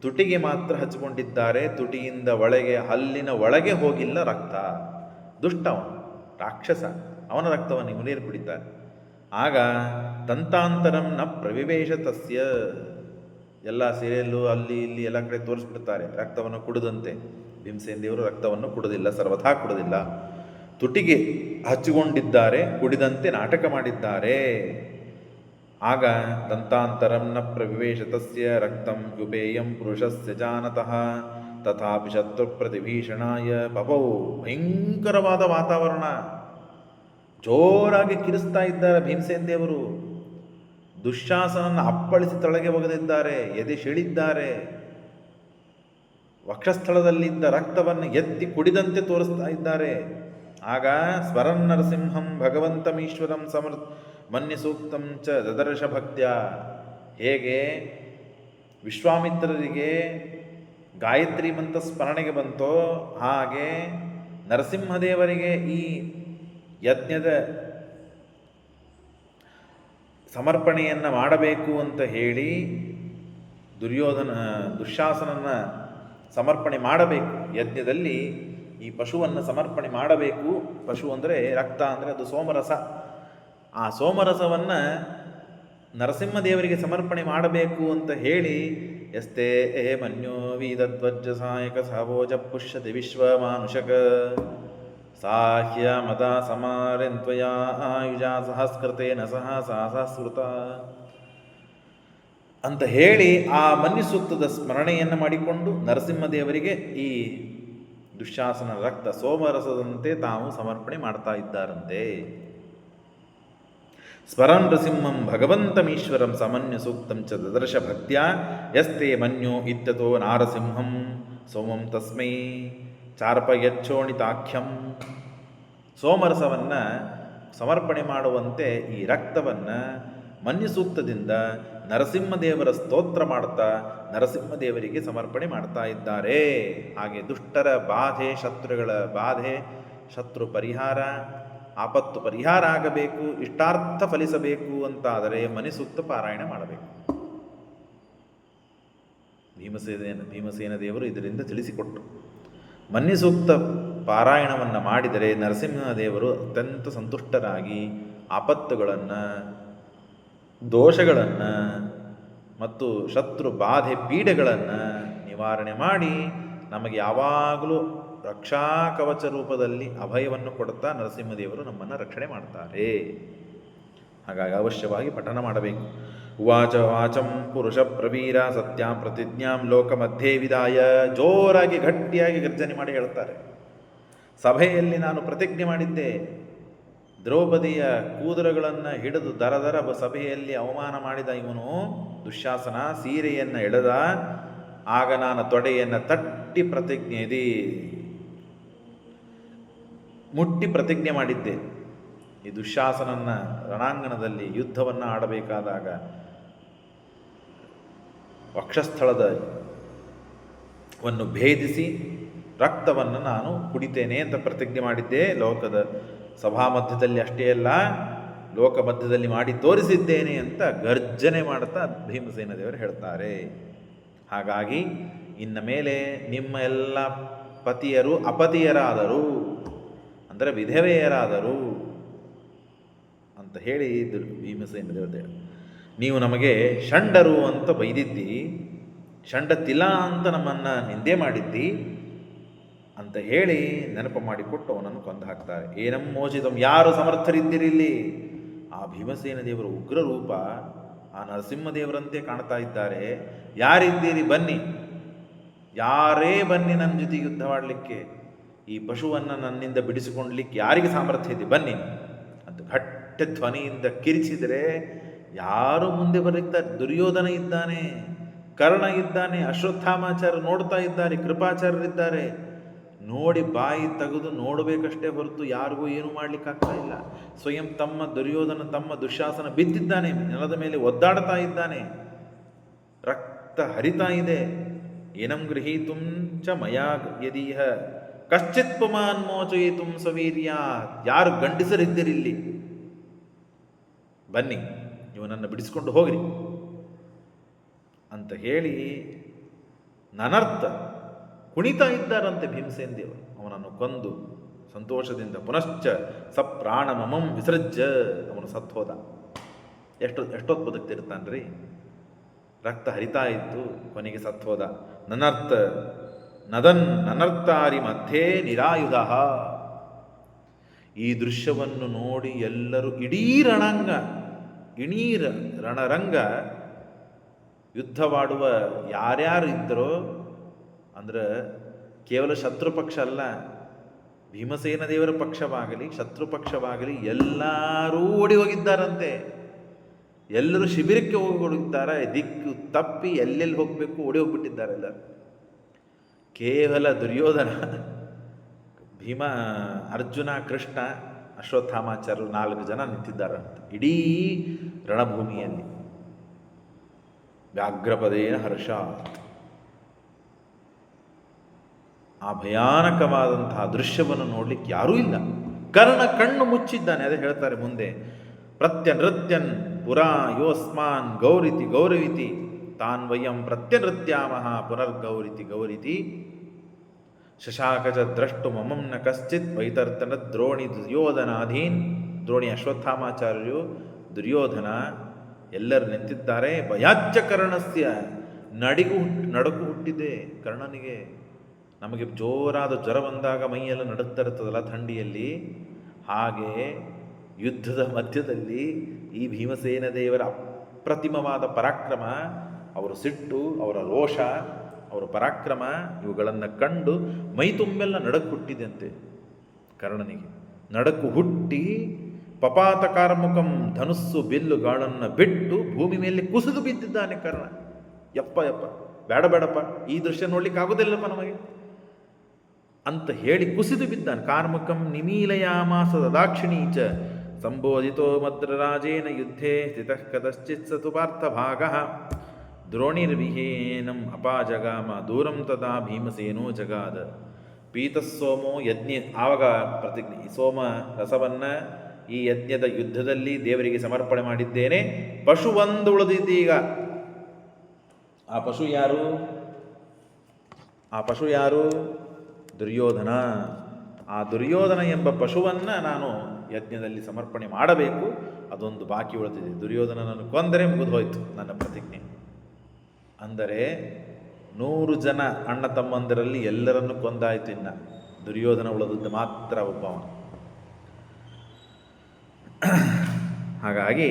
Speaker 1: ತುಟಿಗೆ ಮಾತ್ರ ಹಚ್ಚಿಕೊಂಡಿದ್ದಾರೆ. ತುಟಿಯಿಂದ ಒಳಗೆ, ಹಲ್ಲಿನ ಒಳಗೆ ಹೋಗಿಲ್ಲ ರಕ್ತ. ದುಷ್ಟವನು, ರಾಕ್ಷಸ, ಅವನ ರಕ್ತವನ್ನು ಇವನೇರು ಕುಡಿತಾರೆ. ಆಗ ತಂತಾಂತರಂ ನ ಪ್ರವಿವೇಶ ತಸ್ಯ. ಎಲ್ಲ ಸೀರಿಯಲ್ಲು ಅಲ್ಲಿ ಇಲ್ಲಿ ಎಲ್ಲ ಕಡೆ ತೋರಿಸ್ಬಿಡ್ತಾರೆ ರಕ್ತವನ್ನು ಕುಡಿದಂತೆ. ಭೀಮಸೇನ ದೇವರು ರಕ್ತವನ್ನು ಕುಡಿದಿಲ್ಲ, ಸರ್ವಥಾ ಕುಡಿದಿಲ್ಲ. ತುಟಿಗೆ ಹಚ್ಚಿಕೊಂಡಿದ್ದಾರೆ, ಕುಡಿದಂತೆ ನಾಟಕ ಮಾಡಿದ್ದಾರೆ. ಆಗ ದಂತಾಂತರಂ ನ ಪ್ರವಿವೇಶ ತಸ್ಯ ರಕ್ತಂ ಯುಪೇಯಂ ಪುರುಷಸ್ಯ ಜಾನತಃ ತಥಾಪಿ ಶತ್ರು ಪ್ರತಿಭೀಷಣಾಯ. ಪಪವು ಭಯಂಕರವಾದ ವಾತಾವರಣ, ಜೋರಾಗಿ ಕಿರಿಸ್ತಾ ಇದ್ದಾರೆ ಭೀಮಸೇನ ದೇವರು. ದುಶ್ಯಾಸನನ್ನು ಅಪ್ಪಳಿಸಿ ತಳಗೆ ಒಗೆದಿದ್ದಾರೆ, ಎದೆ ಸೆಳಿದ್ದಾರೆ. ವಕ್ಷಸ್ಥಳದಲ್ಲಿದ್ದ ರಕ್ತವನ್ನು ಎತ್ತಿ ಕುಡಿದಂತೆ ತೋರಿಸ್ತಾ ಇದ್ದಾರೆ. ಆಗ ಸ್ಮರನ್ ನರಸಿಂಹಂ ಭಗವಂತಮೀಶ್ವರಂ ಮನ್ಯ ಸೂಕ್ತಂ ಚ ದದರ್ಶ ಭಕ್ತ್ಯ. ಹೇಗೆ ವಿಶ್ವಾಮಿತ್ರರಿಗೆ ಗಾಯತ್ರಿ ಮಂತ್ರ ಸ್ಮರಣೆಗೆ ಬಂತೋ ಹಾಗೆ ನರಸಿಂಹದೇವರಿಗೆ ಈ ಯಜ್ಞದ ಸಮರ್ಪಣೆಯನ್ನು ಮಾಡಬೇಕು ಅಂತ ಹೇಳಿ ದುಶ್ಯಾಸನನ ಸಮರ್ಪಣೆ ಮಾಡಬೇಕು. ಯಜ್ಞದಲ್ಲಿ ಈ ಪಶುವನ್ನು ಸಮರ್ಪಣೆ ಮಾಡಬೇಕು. ಪಶು ಅಂದರೆ ರಕ್ತ, ಅಂದರೆ ಅದು ಸೋಮರಸ. ಆ ಸೋಮರಸವನ್ನು ನರಸಿಂಹದೇವರಿಗೆ ಸಮರ್ಪಣೆ ಮಾಡಬೇಕು ಅಂತ ಹೇಳಿ ಎಸ್ತೆ ಮನ್ಯೋ ವೀದಧ್ವಜ ಸಹಾಯಕ ಸಹಭೋಜ ಪುಷ್ಯತಿ ವಿಶ್ವಮಾನುಷಕ ಸಾಹ್ಯ ಮತ ಸಮಾರೆಂತ್ವಯ ಆಯುಜ ಸಹಸ್ಕೃತೇನ ಸಹ ಸಹಸ್ಕೃತ ಅಂತ ಹೇಳಿ ಆ ಮನ್ಯು ಸೂಕ್ತದ ಸ್ಮರಣೆಯನ್ನು ಮಾಡಿಕೊಂಡು ನರಸಿಂಹದೇವರಿಗೆ ಈ ದುಶ್ಯಾಸನ ರಕ್ತ ಸೋಮರಸದಂತೆ ತಾವು ಸಮರ್ಪಣೆ ಮಾಡ್ತಾ ಇದ್ದಾರಂತೆ. ಸ್ಮರನ್ ನೃಸಿಂಹಂ ಭಗವಂತಮೀಶ್ವರಂ ಸಮನ್ಯ ಸೂಕ್ತಂ ಚ ದದರ್ಶ ಭಕ್ತ್ಯ ಯಸ್ತೆ ಮನ್ಯೋ ಇತ್ಯತೋ ನಾರಸಿಂಹಂ ಸೋಮಂ ತಸ್ಮೈ ಚಾರ್ಪಯಚ್ಚೋಣಿತಾಖ್ಯಂ. ಸೋಮರಸವನ್ನು ಸಮರ್ಪಣೆ ಮಾಡುವಂತೆ ಈ ರಕ್ತವನ್ನು ಮನ್ಯು ಸೂಕ್ತದಿಂದ ನರಸಿಂಹದೇವರ ಸ್ತೋತ್ರ ಮಾಡ್ತಾ ನರಸಿಂಹದೇವರಿಗೆ ಸಮರ್ಪಣೆ ಮಾಡ್ತಾ ಇದ್ದಾರೆ. ಹಾಗೆ ದುಷ್ಟರ ಬಾಧೆ, ಶತ್ರುಗಳ ಬಾಧೆ, ಶತ್ರು ಪರಿಹಾರ, ಆಪತ್ತು ಪರಿಹಾರ ಆಗಬೇಕು, ಇಷ್ಟಾರ್ಥ ಫಲಿಸಬೇಕು ಅಂತಾದರೆ ಮನಿಸೂಕ್ತ ಪಾರಾಯಣ ಮಾಡಬೇಕು. ಭೀಮಸೇನ ದೇವರು ಇದರಿಂದ ತಿಳಿಸಿಕೊಟ್ಟರು. ಮನ್ಯಸೂಕ್ತ ಪಾರಾಯಣವನ್ನು ಮಾಡಿದರೆ ನರಸಿಂಹದೇವರು ಅತ್ಯಂತ ಸಂತುಷ್ಟರಾಗಿ ಆಪತ್ತುಗಳನ್ನು, ದೋಷಗಳನ್ನು ಮತ್ತು ಶತ್ರು ಬಾಧೆ ಪೀಡೆಗಳನ್ನು ನಿವಾರಣೆ ಮಾಡಿ ನಮಗೆ ಯಾವಾಗಲೂ ರಕ್ಷಾ ಕವಚ ರೂಪದಲ್ಲಿ ಅಭಯವನ್ನು ಕೊಡುತ್ತಾ ನರಸಿಂಹದೇವರು ನಮ್ಮನ್ನು ರಕ್ಷಣೆ ಮಾಡ್ತಾರೆ. ಹಾಗಾಗಿ ಅವಶ್ಯವಾಗಿ ಪಠನ ಮಾಡಬೇಕು. ಉವಾಚ ವಾಚಂ ಪುರುಷ ಪ್ರವೀರ ಸತ್ಯಾಂ ಪ್ರತಿಜ್ಞಾಂ ಲೋಕ ಮಧ್ಯೆ ವಿದಾಯ. ಜೋರಾಗಿ ಗಟ್ಟಿಯಾಗಿ ಗರ್ಜನೆ ಮಾಡಿ ಹೇಳ್ತಾರೆ. ಸಭೆಯಲ್ಲಿ ನಾನು ಪ್ರತಿಜ್ಞೆ ಮಾಡಿದ್ದೆ, ದ್ರೌಪದಿಯ ಕೂದಲುಗಳನ್ನು ಹಿಡಿದು ದರ ಸಭೆಯಲ್ಲಿ ಅವಮಾನ ಮಾಡಿದ ಇವನು ದುಶ್ಯಾಸನ ಸೀರೆಯನ್ನು ಎಳೆದ. ಆಗ ನಾನು ತೊಡೆಯನ್ನು ತಟ್ಟಿ ಮುಟ್ಟಿ ಪ್ರತಿಜ್ಞೆ ಮಾಡಿದ್ದೆ, ಈ ದುಶ್ಯಾಸನನ್ನ ರಣಾಂಗಣದಲ್ಲಿ ಯುದ್ಧವನ್ನು ಆಡಬೇಕಾದಾಗ ವಕ್ಷಸ್ಥಳವನ್ನು ಭೇದಿಸಿ ರಕ್ತವನ್ನು ನಾನು ಕುಡಿತೇನೆ ಅಂತ ಪ್ರತಿಜ್ಞೆ ಮಾಡಿದ್ದೆ. ಲೋಕದ ಸಭಾ ಮಧ್ಯದಲ್ಲಿ ಅಷ್ಟೇ ಅಲ್ಲ, ಲೋಕ ಮಧ್ಯದಲ್ಲಿ ಮಾಡಿ ತೋರಿಸಿದ್ದೇನೆ ಅಂತ ಗರ್ಜನೆ ಮಾಡುತ್ತಾ ಭೀಮಸೇನ ದೇವರು ಹೇಳ್ತಾರೆ. ಹಾಗಾಗಿ ಇನ್ನು ಮೇಲೆ ನಿಮ್ಮ ಎಲ್ಲ ಪತಿಯರು ಅಪತಿಯರಾದರು, ಅಂದರೆ ವಿಧವೆಯರಾದರು ಅಂತ ಹೇಳಿ ಭೀಮಸೇನ ದೇವರು, ನೀವು ನಮಗೆ ಷಂಡರು ಅಂತ ಬೈದಿದ್ದಿ, ಷಂಡತಿಲ ಅಂತ ನಮ್ಮನ್ನು ನಿಂದೆ ಮಾಡಿದ್ದಿ ಅಂತ ಹೇಳಿ ನೆನಪು ಮಾಡಿಕೊಟ್ಟು ಅವನನ್ನು ಕೊಂದು ಹಾಕ್ತಾರೆ. ಏನಂ ಮೋಚಿತಂ, ಯಾರು ಸಮರ್ಥರಿದ್ದೀರಿ ಇಲ್ಲಿ? ಆ ಭೀಮಸೇನ ದೇವರ ಉಗ್ರ ರೂಪ ಆ ನರಸಿಂಹದೇವರಂತೆ ಕಾಣ್ತಾ ಇದ್ದಾರೆ. ಯಾರಿದ್ದೀರಿ? ಬನ್ನಿ, ಯಾರೇ ಬನ್ನಿ ನನ್ನ ಜೊತೆ ಯುದ್ಧ ಮಾಡಲಿಕ್ಕೆ. ಈ ಪಶುವನ್ನು ನನ್ನಿಂದ ಬಿಡಿಸಿಕೊಳ್ಳಲಿಕ್ಕೆ ಯಾರಿಗೆ ಸಾಮರ್ಥ್ಯ ಇದೆ ಬನ್ನಿ ಅಂತ ಘಟ್ಟ ಧ್ವನಿಯಿಂದ ಕಿರಿಚಿದರೆ ಯಾರು ಮುಂದೆ ಬರುತ್ತಾರೆ? ದುರ್ಯೋಧನ ಇದ್ದಾನೆ, ಕರ್ಣ ಇದ್ದಾನೆ, ಅಶ್ವತ್ಥಾಮಾಚಾರ್ಯ ನೋಡ್ತಾ ಇದ್ದಾರೆ, ಕೃಪಾಚಾರ್ಯರಿದ್ದಾರೆ. ನೋಡಿ ಬಾಯಿ ತೆಗೆದು ನೋಡಬೇಕಷ್ಟೇ ಹೊರತು ಯಾರಿಗೂ ಏನು ಮಾಡಲಿಕ್ಕಾಗ್ತಾ ಇಲ್ಲ. ಸ್ವಯಂ ದುರ್ಯೋಧನ ತಮ್ಮ ದುಶ್ಯಾಸನ ಬಿದ್ದಿದ್ದಾನೆ, ನೆಲದ ಮೇಲೆ ಒದ್ದಾಡ್ತಾ ಇದ್ದಾನೆ, ರಕ್ತ ಹರಿತಾ ಇದೆ. ಏನಂ ಗೃಹೀತುಂ ಚ ಮಯಾ ಯದೀಹ ಕಶ್ಚಿತ್ ಪುಮಾನ್ ಮೋಚಯಿತುಂ ಸವೀರ್ಯ. ಯಾರು ಗಂಡಸರಿದ್ದೀರಿಲ್ಲಿ ಬನ್ನಿ, ಇವನನ್ನು ಬಿಡಿಸಿಕೊಂಡು ಹೋಗ್ರಿ ಅಂತ ಹೇಳಿ ನನರ್ಥ ಕುಣಿತಾ ಇದ್ದಾರಂತೆ ಭೀಮಸೇನ ದೇವರು. ಅವನನ್ನು ಕೊಂದು ಸಂತೋಷದಿಂದ ಪುನಶ್ಚ ಸಪ್ರಾಣಮಮಂ ವಿಸೃಜ್ಯ ಅವನು ಸತ್ತು ಹೋದ. ಎಷ್ಟೊತ್ತು ಬದುಕ್ತಿರ್ತಾನ್ರಿ, ರಕ್ತ ಹರಿತಾ ಇತ್ತು, ಕೊನೆಗೆ ಸತ್ತು ಹೋದ. ನನರ್ತಾರಿ ಮಧ್ಯೆ ನಿರಾಯುಧ. ಈ ದೃಶ್ಯವನ್ನು ನೋಡಿ ಎಲ್ಲರೂ ಇಡೀ ರಣರಂಗ ಯುದ್ಧವಾಡುವ ಯಾರ್ಯಾರು ಇದ್ದರೋ, ಅಂದ್ರೆ ಕೇವಲ ಶತ್ರು ಪಕ್ಷ ಅಲ್ಲ, ಭೀಮಸೇನ ದೇವರ ಪಕ್ಷವಾಗಲಿ ಶತ್ರು ಪಕ್ಷವಾಗಲಿ ಎಲ್ಲರೂ ಓಡಿ ಹೋಗಿದ್ದಾರಂತೆ. ಎಲ್ಲರೂ ಶಿಬಿರಕ್ಕೆ ಹೋಗಿದ್ದಾರೆ, ದಿಕ್ಕು ತಪ್ಪಿ ಎಲ್ಲೆಲ್ಲಿ ಹೋಗಬೇಕು ಓಡಿ ಹೋಗ್ಬಿಟ್ಟಿದ್ದಾರೆ ಎಲ್ಲರೂ. ಕೇವಲ ದುರ್ಯೋಧನ, ಅರ್ಜುನ, ಕೃಷ್ಣ, ಅಶ್ವತ್ಥಾಮಾಚಾರ್ಯರು 4 ಜನ ನಿಂತಿದ್ದಾರಂತೆ ಇಡೀ ರಣಭೂಮಿಯಲ್ಲಿ. ವ್ಯಾಘ್ರಪದೇನ ಹರ್ಷ. ಆ ಭಯಾನಕವಾದಂತಹ ದೃಶ್ಯವನ್ನು ನೋಡ್ಲಿಕ್ಕೆ ಯಾರೂ ಇಲ್ಲ. ಕರ್ಣ ಕಣ್ಣು ಮುಚ್ಚಿದ್ದಾನೆ. ಅದೇ ಹೇಳ್ತಾರೆ ಮುಂದೆ, ಪ್ರತ್ಯನೃತ್ಯನ್ ಪುರಾ ಯೋಸ್ಮಾನ್ ಗೌರಿತಿ ಗೌರವಿತಿ ತಾನ್ ವಯಂ ಪ್ರತ್ಯನೃತ್ಯಾಮಹ ಪುನರ್ಗೌರಿತಿ ಗೌರಿತಿ ಶಶಾಕಚ ದ್ರಷ್ಟು ಮಮಂ ನ ಕಶ್ಚಿತ್ ವೈತರ್ತನ ದ್ರೋಣಿ ದುರ್ಯೋಧನಾಧೀನ್. ದ್ರೋಣಿ ಅಶ್ವತ್ಥಾಮಾಚಾರ್ಯರು, ದುರ್ಯೋಧನ ಎಲ್ಲರೂ ನಿಂತಿದ್ದಾರೆ. ಭಯಾಜ್ಯ ಕರ್ಣಸ್ಯ. ನಡುಕು ಹುಟ್ಟಿದೆ ಕರ್ಣನಿಗೆ. ನಮಗೆ ಜೋರಾದ ಜ್ವರ ಬಂದಾಗ ಮೈಯೆಲ್ಲ ನಡುತ್ತಾ ಇರ್ತದಲ್ಲ ಥಂಡಿಯಲ್ಲಿ, ಹಾಗೆ ಯುದ್ಧದ ಮಧ್ಯದಲ್ಲಿ ಈ ಭೀಮಸೇನ ದೇವರ ಅಪ್ರತಿಮವಾದ ಪರಾಕ್ರಮ, ಅವರ ಸಿಟ್ಟು, ಅವರ ರೋಷ, ಅವರ ಪರಾಕ್ರಮ ಇವುಗಳನ್ನು ಕಂಡು ಮೈ ತುಂಬೆಲ್ಲ ನಡಕು ಹುಟ್ಟಿದಂತೆ ಕರ್ಣನಿಗೆ. ನಡಕು ಹುಟ್ಟಿ ಪಪಾತ ಕಾರ್ಮುಕಂ ಧನುಸ್ಸು ಬಿಲ್ಲುಗಳನ್ನು ಬಿಟ್ಟು ಭೂಮಿ ಮೇಲೆ ಕುಸಿದು ಬಿದ್ದಿದ್ದಾನೆ ಕರ್ಣ. ಯಪ್ಪ ಬೇಡಪ್ಪ, ಈ ದೃಶ್ಯ ನೋಡ್ಲಿಕ್ಕೆ ಆಗೋದಿಲ್ಲಪ್ಪ ನಮಗೆ ಅಂತ ಹೇಳಿ ಕುಸಿದು ಬಿದ್ದಾನೆ. ಕಾರ್ಮುಕಂ ನಿಮೀಲಯಾಮಾಸ ದದಾಕ್ಷಿಣೀಚ ಸಂಬೋಧಿತೋ ಮದ್ರರಾಜೇನ ಯುದ್ಧೇ ಸ್ಥಿತಃ ಕದಶ್ಚಿತ್ ಸತು ಪಾರ್ಥಭಾಗಃ ದ್ರೋಣಿರ್ವಿಹೇನಂ ಅಪಾಜಗಾಮ ದೂರಂ ತದಾ ಭೀಮಸೇನೋ ಜಗಾದ. ಪೀತಸ್ಸೋಮೋ ಯಜ್ಞ. ಆವಾಗ ಪ್ರತಿಜ್ಞೆ, ಸೋಮ ರಸವನ್ನು ಈ ಯಜ್ಞದ ಯುದ್ಧದಲ್ಲಿ ದೇವರಿಗೆ ಸಮರ್ಪಣೆ ಮಾಡಿದ್ದೇನೆ. ಪಶು ಒಂದು ಉಳಿದಿದ್ದೀಗ. ಆ ಪಶು ಯಾರು? ದುರ್ಯೋಧನ. ಆ ದುರ್ಯೋಧನ ಎಂಬ ಪಶುವನ್ನು ನಾನು ಯಜ್ಞದಲ್ಲಿ ಸಮರ್ಪಣೆ ಮಾಡಬೇಕು. ಅದೊಂದು ಬಾಕಿ ಉಳಿದಿದೆ. ದುರ್ಯೋಧನನನ್ನು ಕೊಂದರೆ ಮುಗಿದು ಹೋಯಿತು ನನ್ನ ಪ್ರತಿಜ್ಞೆ. ಅಂದರೆ 100 ಜನ ಅಣ್ಣ ತಮ್ಮಂದರಲ್ಲಿ ಎಲ್ಲರನ್ನು ಕೊಂದಾಯಿತು. ಇನ್ನು ದುರ್ಯೋಧನ ಉಳಿದದ್ದು ಮಾತ್ರ ಒಬ್ಬವ. ಹಾಗಾಗಿ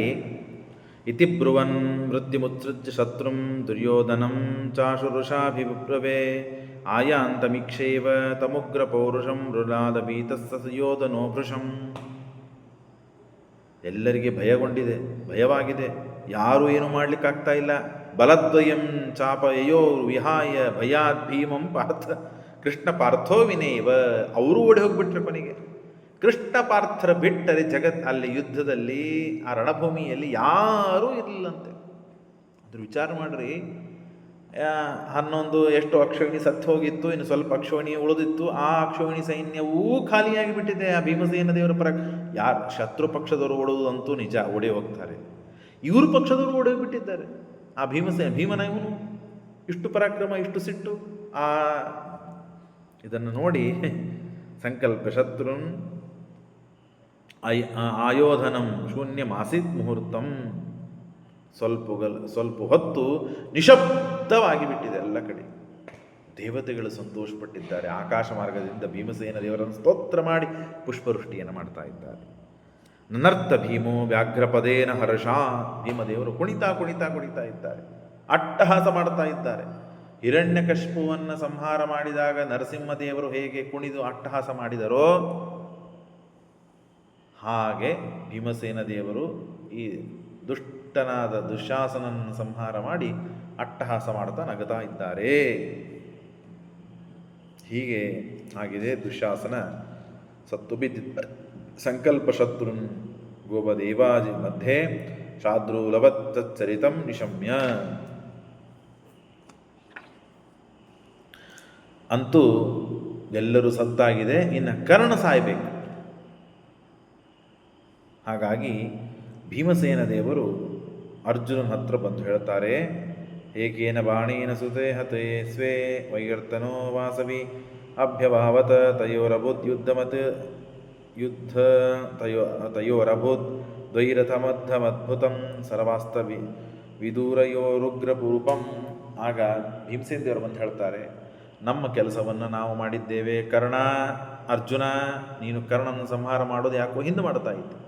Speaker 1: ಇತಿ ಬ್ರುವನ್ ಮೃತ್ಯುಮುತ್ಸೃಜ್ಯ ಶತ್ರುಂ ದುರ್ಯೋಧನಂ ಚಾಶುರುಷಾಭಿಬ್ರವೇ ಆಯಾಂತಮಿಕ್ಷೇವ ತಮುಗ್ರ ಪೌರುಷಂ ಮೃಲಾದ ಭೀತಸ್ಸ ಯೋಧನೋ ಭೃಶಂ. ಎಲ್ಲರಿಗೆ ಭಯವಾಗಿದೆ. ಯಾರೂ ಏನು ಮಾಡಲಿಕ್ಕಾಗ್ತಾ ಇಲ್ಲ. ಬಲದ್ವಯಂ ಚಾಪಯೋ ವಿಹಾಯ ಭಯಾತ್ ಭೀಮಂ ಕೃಷ್ಣ ಪಾರ್ಥೋ ವಿನೇವ. ಅವರು ಓಡಿ ಹೋಗ್ಬಿಟ್ರೆ ಕೊನೆಗೆ. ಕೃಷ್ಣ ಪಾರ್ಥರ ಬಿಟ್ಟರೆ ಅಲ್ಲಿ ಯುದ್ಧದಲ್ಲಿ ಆ ರಣಭೂಮಿಯಲ್ಲಿ ಯಾರೂ ಇರಲಿಲ್ಲಂತೆ. ಅದ್ರ ವಿಚಾರ ಮಾಡ್ರಿ. 11 ಎಷ್ಟು ಅಕ್ಷೋಹಿಣಿ ಸತ್ತು ಹೋಗಿತ್ತು, ಇನ್ನು ಸ್ವಲ್ಪ ಅಕ್ಷೋಹಿಣಿ ಉಳಿದಿತ್ತು. ಆ ಅಕ್ಷೋಹಿಣಿ ಸೈನ್ಯವೂ ಖಾಲಿಯಾಗಿ ಬಿಟ್ಟಿದೆ. ಆ ಭೀಮಸೇನ ದೇವರ ಯಾರು ಶತ್ರು ಪಕ್ಷದವರು ಓಡುವುದಂತೂ ನಿಜ, ಓಡಿ ಹೋಗ್ತಾರೆ. ಇವರು ಪಕ್ಷದವರು ಓಡಿ ಹೋಗಿಬಿಟ್ಟಿದ್ದಾರೆ. ಆ ಭೀಮನ ಇವನು ಇಷ್ಟು ಪರಾಕ್ರಮ, ಇಷ್ಟು ಸಿಟ್ಟು. ಇದನ್ನು ನೋಡಿ ಸಂಕಲ್ಪ ಶತ್ರುನ್ ಆಯೋಧನಂ ಶೂನ್ಯಮಾಸೀತ್ ಮುಹೂರ್ತಂ. ಸ್ವಲ್ಪ ಹೊತ್ತು ನಿಶಬ್ದವಾಗಿ ಬಿಟ್ಟಿದೆ ಎಲ್ಲ ಕಡೆ. ದೇವತೆಗಳು ಸಂತೋಷಪಟ್ಟಿದ್ದಾರೆ. ಆಕಾಶ ಮಾರ್ಗದಿಂದ ಭೀಮಸೇನ ದೇವರನ್ನು ಸ್ತೋತ್ರ ಮಾಡಿ ಪುಷ್ಪವೃಷ್ಟಿಯನ್ನು ಮಾಡ್ತಾ ಇದ್ದಾರೆ. ನನರ್ಥ ಭೀಮೋ ವ್ಯಾಘ್ರಪದೇನ ಹರ್ಷ. ಭೀಮದೇವರು ಕುಣಿತಾ ಇದ್ದಾರೆ, ಅಟ್ಟಹಾಸ ಮಾಡ್ತಾ ಇದ್ದಾರೆ. ಹಿರಣ್ಯಕಶಿಪುವನ್ನು ಸಂಹಾರ ಮಾಡಿದಾಗ ನರಸಿಂಹದೇವರು ಹೇಗೆ ಕುಣಿದು ಅಟ್ಟಹಾಸ ಮಾಡಿದರೋ ಹಾಗೆ ಭೀಮಸೇನ ದೇವರು ಈ ದುಷ್ಟನಾದ ದುಶ್ಯಾಸನನ್ನು ಸಂಹಾರ ಮಾಡಿ ಅಟ್ಟಹಾಸ ಮಾಡ್ತಾ ನಗತಾ ಇದ್ದಾರೆ. ಹೀಗೆ ಆಗಿದೆ. ದುಶ್ಯಾಸನ ಸತ್ತು ಬಿದ್ದಿದ್ದ ಸಂಕಲ್ಪ ಶತ್ರುನ್ ಗೋಪದೇವಾಜಿ ಮಧ್ಯೆ ಶಾದ್ರೂಲವಚ್ಚರಿತಂ ನಿಶಮ್ಯ. ಅಂತೂ ಎಲ್ಲರೂ ಸತ್ತಾಗಿದೆ, ಇನ್ನು ಕರ್ಣ ಸಾಯಬೇಕು. ಹಾಗಾಗಿ ಭೀಮಸೇನ ದೇವರು ಅರ್ಜುನನ ಹತ್ರ ಬಂದು ಹೇಳ್ತಾರೆ, ಏಕೇನ ಬಾಣೇನ ಸುತೆ ಹತೆ ಸ್ವೇ ವೈಗರ್ತನೋ ವಾಸವಿ ಅಭ್ಯಭಾವತ ತಯೋರಭೂತ್ ಯುದ್ಧಮತ್ ಯುದ್ಧ ತಯೋರಭೂತ್ ದ್ವೈರಥಮದ್ಧಮದ್ಭುತಂ ಸರ್ವಾಸ್ತವಿ ವಿದೂರಯೋರುಗ್ರಪೂಪಂ. ಆಗ ಭೀಮಸೇನ ದೇವರು ಬಂದು ಹೇಳ್ತಾರೆ, ನಮ್ಮ ಕೆಲಸವನ್ನು ನಾವು ಮಾಡಿದ್ದೇವೆ. ಕರ್ಣ, ಅರ್ಜುನ, ನೀನು ಕರ್ಣನ ಸಂಹಾರ ಮಾಡೋದು ಯಾಕೋ ಹಿಂದೆ ಮಾಡ್ತಾ ಇದ್ದೆ.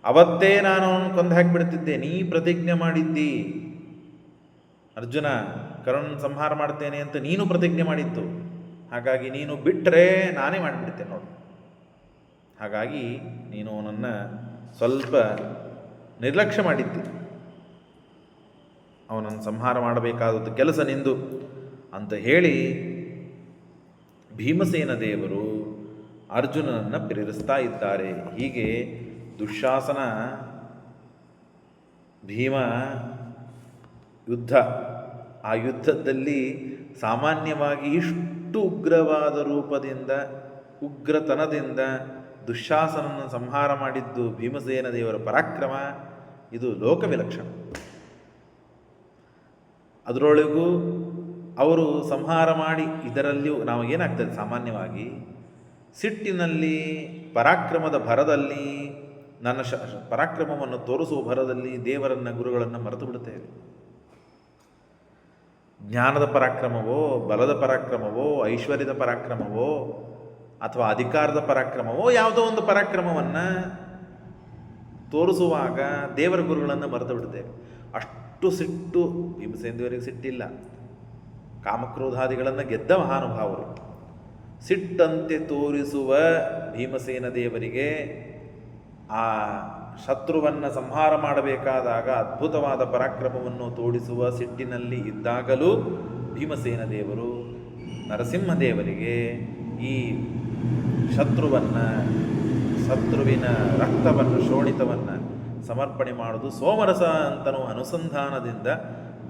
Speaker 1: ಅವತ್ತೇ ನಾನು ಅವನು ಕೊಂದು ಹಾಕಿಬಿಡ್ತಿದ್ದೆ. ನೀ ಪ್ರತಿಜ್ಞೆ ಮಾಡಿದ್ದಿ ಅರ್ಜುನ, ಕರ್ಣನ ಸಂಹಾರ ಮಾಡ್ತೇನೆ ಅಂತ ನೀನು ಪ್ರತಿಜ್ಞೆ ಮಾಡಿತ್ತು. ಹಾಗಾಗಿ ನೀನು ಬಿಟ್ಟರೆ ನಾನೇ ಮಾಡಿಬಿಡ್ತೇನೆ ನೋಡು. ಹಾಗಾಗಿ ನೀನು ಅವನನ್ನು ಸ್ವಲ್ಪ ನಿರ್ಲಕ್ಷ್ಯ ಮಾಡಿದ್ದಿ. ಅವನನ್ನು ಸಂಹಾರ ಮಾಡಬೇಕಾದದ್ದು ಕೆಲಸ ನಿಂದು ಅಂತ ಹೇಳಿ ಭೀಮಸೇನ ದೇವರು ಅರ್ಜುನನನ್ನು ಪ್ರೇರಿಸ್ತಾ ಇದ್ದಾರೆ. ಹೀಗೆ ದುಶ್ಯಾಸನ ಭೀಮ ಯುದ್ಧ, ಆ ಯುದ್ಧದಲ್ಲಿ ಸಾಮಾನ್ಯವಾಗಿ ಇಷ್ಟು ಉಗ್ರವಾದ ರೂಪದಿಂದ ಉಗ್ರತನದಿಂದ ದುಶ್ಯಾಸನನ್ನು ಸಂಹಾರ ಮಾಡಿದ್ದು ಭೀಮಸೇನ ದೇವರ ಪರಾಕ್ರಮ. ಇದು ಲೋಕವಿಲಕ್ಷಣ. ಅದರೊಳಗೂ ಅವರು ಸಂಹಾರ ಮಾಡಿ, ಇದರಲ್ಲಿಯೂ ನಾವು ಏನಾಗ್ತದೆ ಸಾಮಾನ್ಯವಾಗಿ ಸಿಟ್ಟಿನಲ್ಲಿ, ಪರಾಕ್ರಮದ ಭರದಲ್ಲಿ, ನನ್ನ ಪರಾಕ್ರಮವನ್ನು ತೋರಿಸುವ ಭರದಲ್ಲಿ ದೇವರನ್ನು ಗುರುಗಳನ್ನು ಮರೆತು ಬಿಡುತ್ತೇವೆ. ಜ್ಞಾನದ ಪರಾಕ್ರಮವೋ, ಬಲದ ಪರಾಕ್ರಮವೋ, ಐಶ್ವರ್ಯದ ಪರಾಕ್ರಮವೋ ಅಥವಾ ಅಧಿಕಾರದ ಪರಾಕ್ರಮವೋ ಯಾವುದೋ ಒಂದು ಪರಾಕ್ರಮವನ್ನು ತೋರಿಸುವಾಗ ದೇವರ ಗುರುಗಳನ್ನು ಮರೆತು ಬಿಡುತ್ತೇವೆ. ಅಷ್ಟು ಸಿಟ್ಟು ಭೀಮಸೇನ ದೇವರಿಗೆ ಸಿಟ್ಟಿಲ್ಲ. ಕಾಮಕ್ರೋಧಾದಿಗಳನ್ನು ಗೆದ್ದ ಮಹಾನುಭಾವರು. ಸಿಟ್ಟಂತೆ ತೋರಿಸುವ ಭೀಮಸೇನ ದೇವರಿಗೆ ಆ ಶತ್ರುವನ್ನು ಸಂಹಾರ ಮಾಡಬೇಕಾದಾಗ ಅದ್ಭುತವಾದ ಪರಾಕ್ರಮವನ್ನು ತೋರಿಸುವ ಸಿಟ್ಟಿನಲ್ಲಿ ಇದ್ದಾಗಲೂ ಭೀಮಸೇನ ದೇವರು ನರಸಿಂಹದೇವರಿಗೆ ಈ ಶತ್ರುವಿನ ರಕ್ತವನ್ನು, ಶೋಣಿತವನ್ನು ಸಮರ್ಪಣೆ ಮಾಡುವುದು ಸೋಮರಸ ಅಂತನೋ ಅನುಸಂಧಾನದಿಂದ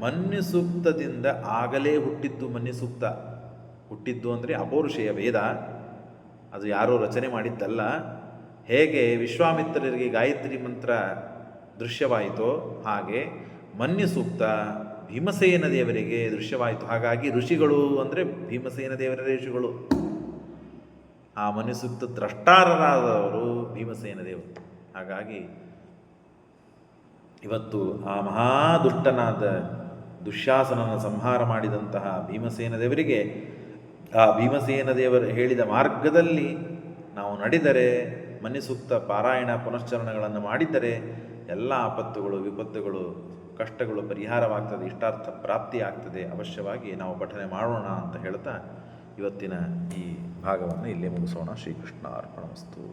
Speaker 1: ಮನ್ಯುಸೂಕ್ತದಿಂದ ಆಗಲೇ ಹುಟ್ಟಿದ್ದು. ಮನ್ಯುಸೂಕ್ತ ಹುಟ್ಟಿದ್ದು ಅಂದರೆ ಅಪೌರುಷೇಯ ವೇದ, ಅದು ಯಾರೋ ರಚನೆ ಮಾಡಿದ್ದಲ್ಲ. ಹೇಗೆ ವಿಶ್ವಾಮಿತ್ರರಿಗೆ ಗಾಯತ್ರಿ ಮಂತ್ರ ದೃಶ್ಯವಾಯಿತೋ ಹಾಗೆ ಮನ್ಯುಸೂಕ್ತ ಭೀಮಸೇನ ದೇವರಿಗೆ ದೃಶ್ಯವಾಯಿತು. ಹಾಗಾಗಿ ಋಷಿಗಳು ಅಂದರೆ ಭೀಮಸೇನ ದೇವರ ಋಷಿಗಳು. ಆ ಮನ್ಯುಸೂಕ್ತ ದ್ರಷ್ಟಾರರಾದವರು ಭೀಮಸೇನ ದೇವರು. ಹಾಗಾಗಿ ಇವತ್ತು ಆ ಮಹಾದುಷ್ಟನಾದ ದುಶ್ಯಾಸನನ ಸಂಹಾರ ಮಾಡಿದಂತಹ ಭೀಮಸೇನ ದೇವರಿಗೆ, ಆ ಭೀಮಸೇನ ದೇವರು ಹೇಳಿದ ಮಾರ್ಗದಲ್ಲಿ ನಾವು ನಡೆದರೆ, ಮನ್ಯುಸೂಕ್ತ ಪಾರಾಯಣ ಪುನಶ್ಚರಣಗಳನ್ನು ಮಾಡಿದ್ದರೆ ಎಲ್ಲ ಆಪತ್ತುಗಳು, ವಿಪತ್ತುಗಳು, ಕಷ್ಟಗಳು ಪರಿಹಾರವಾಗ್ತದೆ, ಇಷ್ಟಾರ್ಥ ಪ್ರಾಪ್ತಿ ಆಗ್ತದೆ. ಅವಶ್ಯವಾಗಿ ನಾವು ಪಠನೆ ಮಾಡೋಣ ಅಂತ ಹೇಳ್ತಾ ಇವತ್ತಿನ ಈ ಭಾಗವನ್ನು ಇಲ್ಲೇ ಮುಗಿಸೋಣ. ಶ್ರೀಕೃಷ್ಣ ಅರ್ಪಣಮಸ್ತು.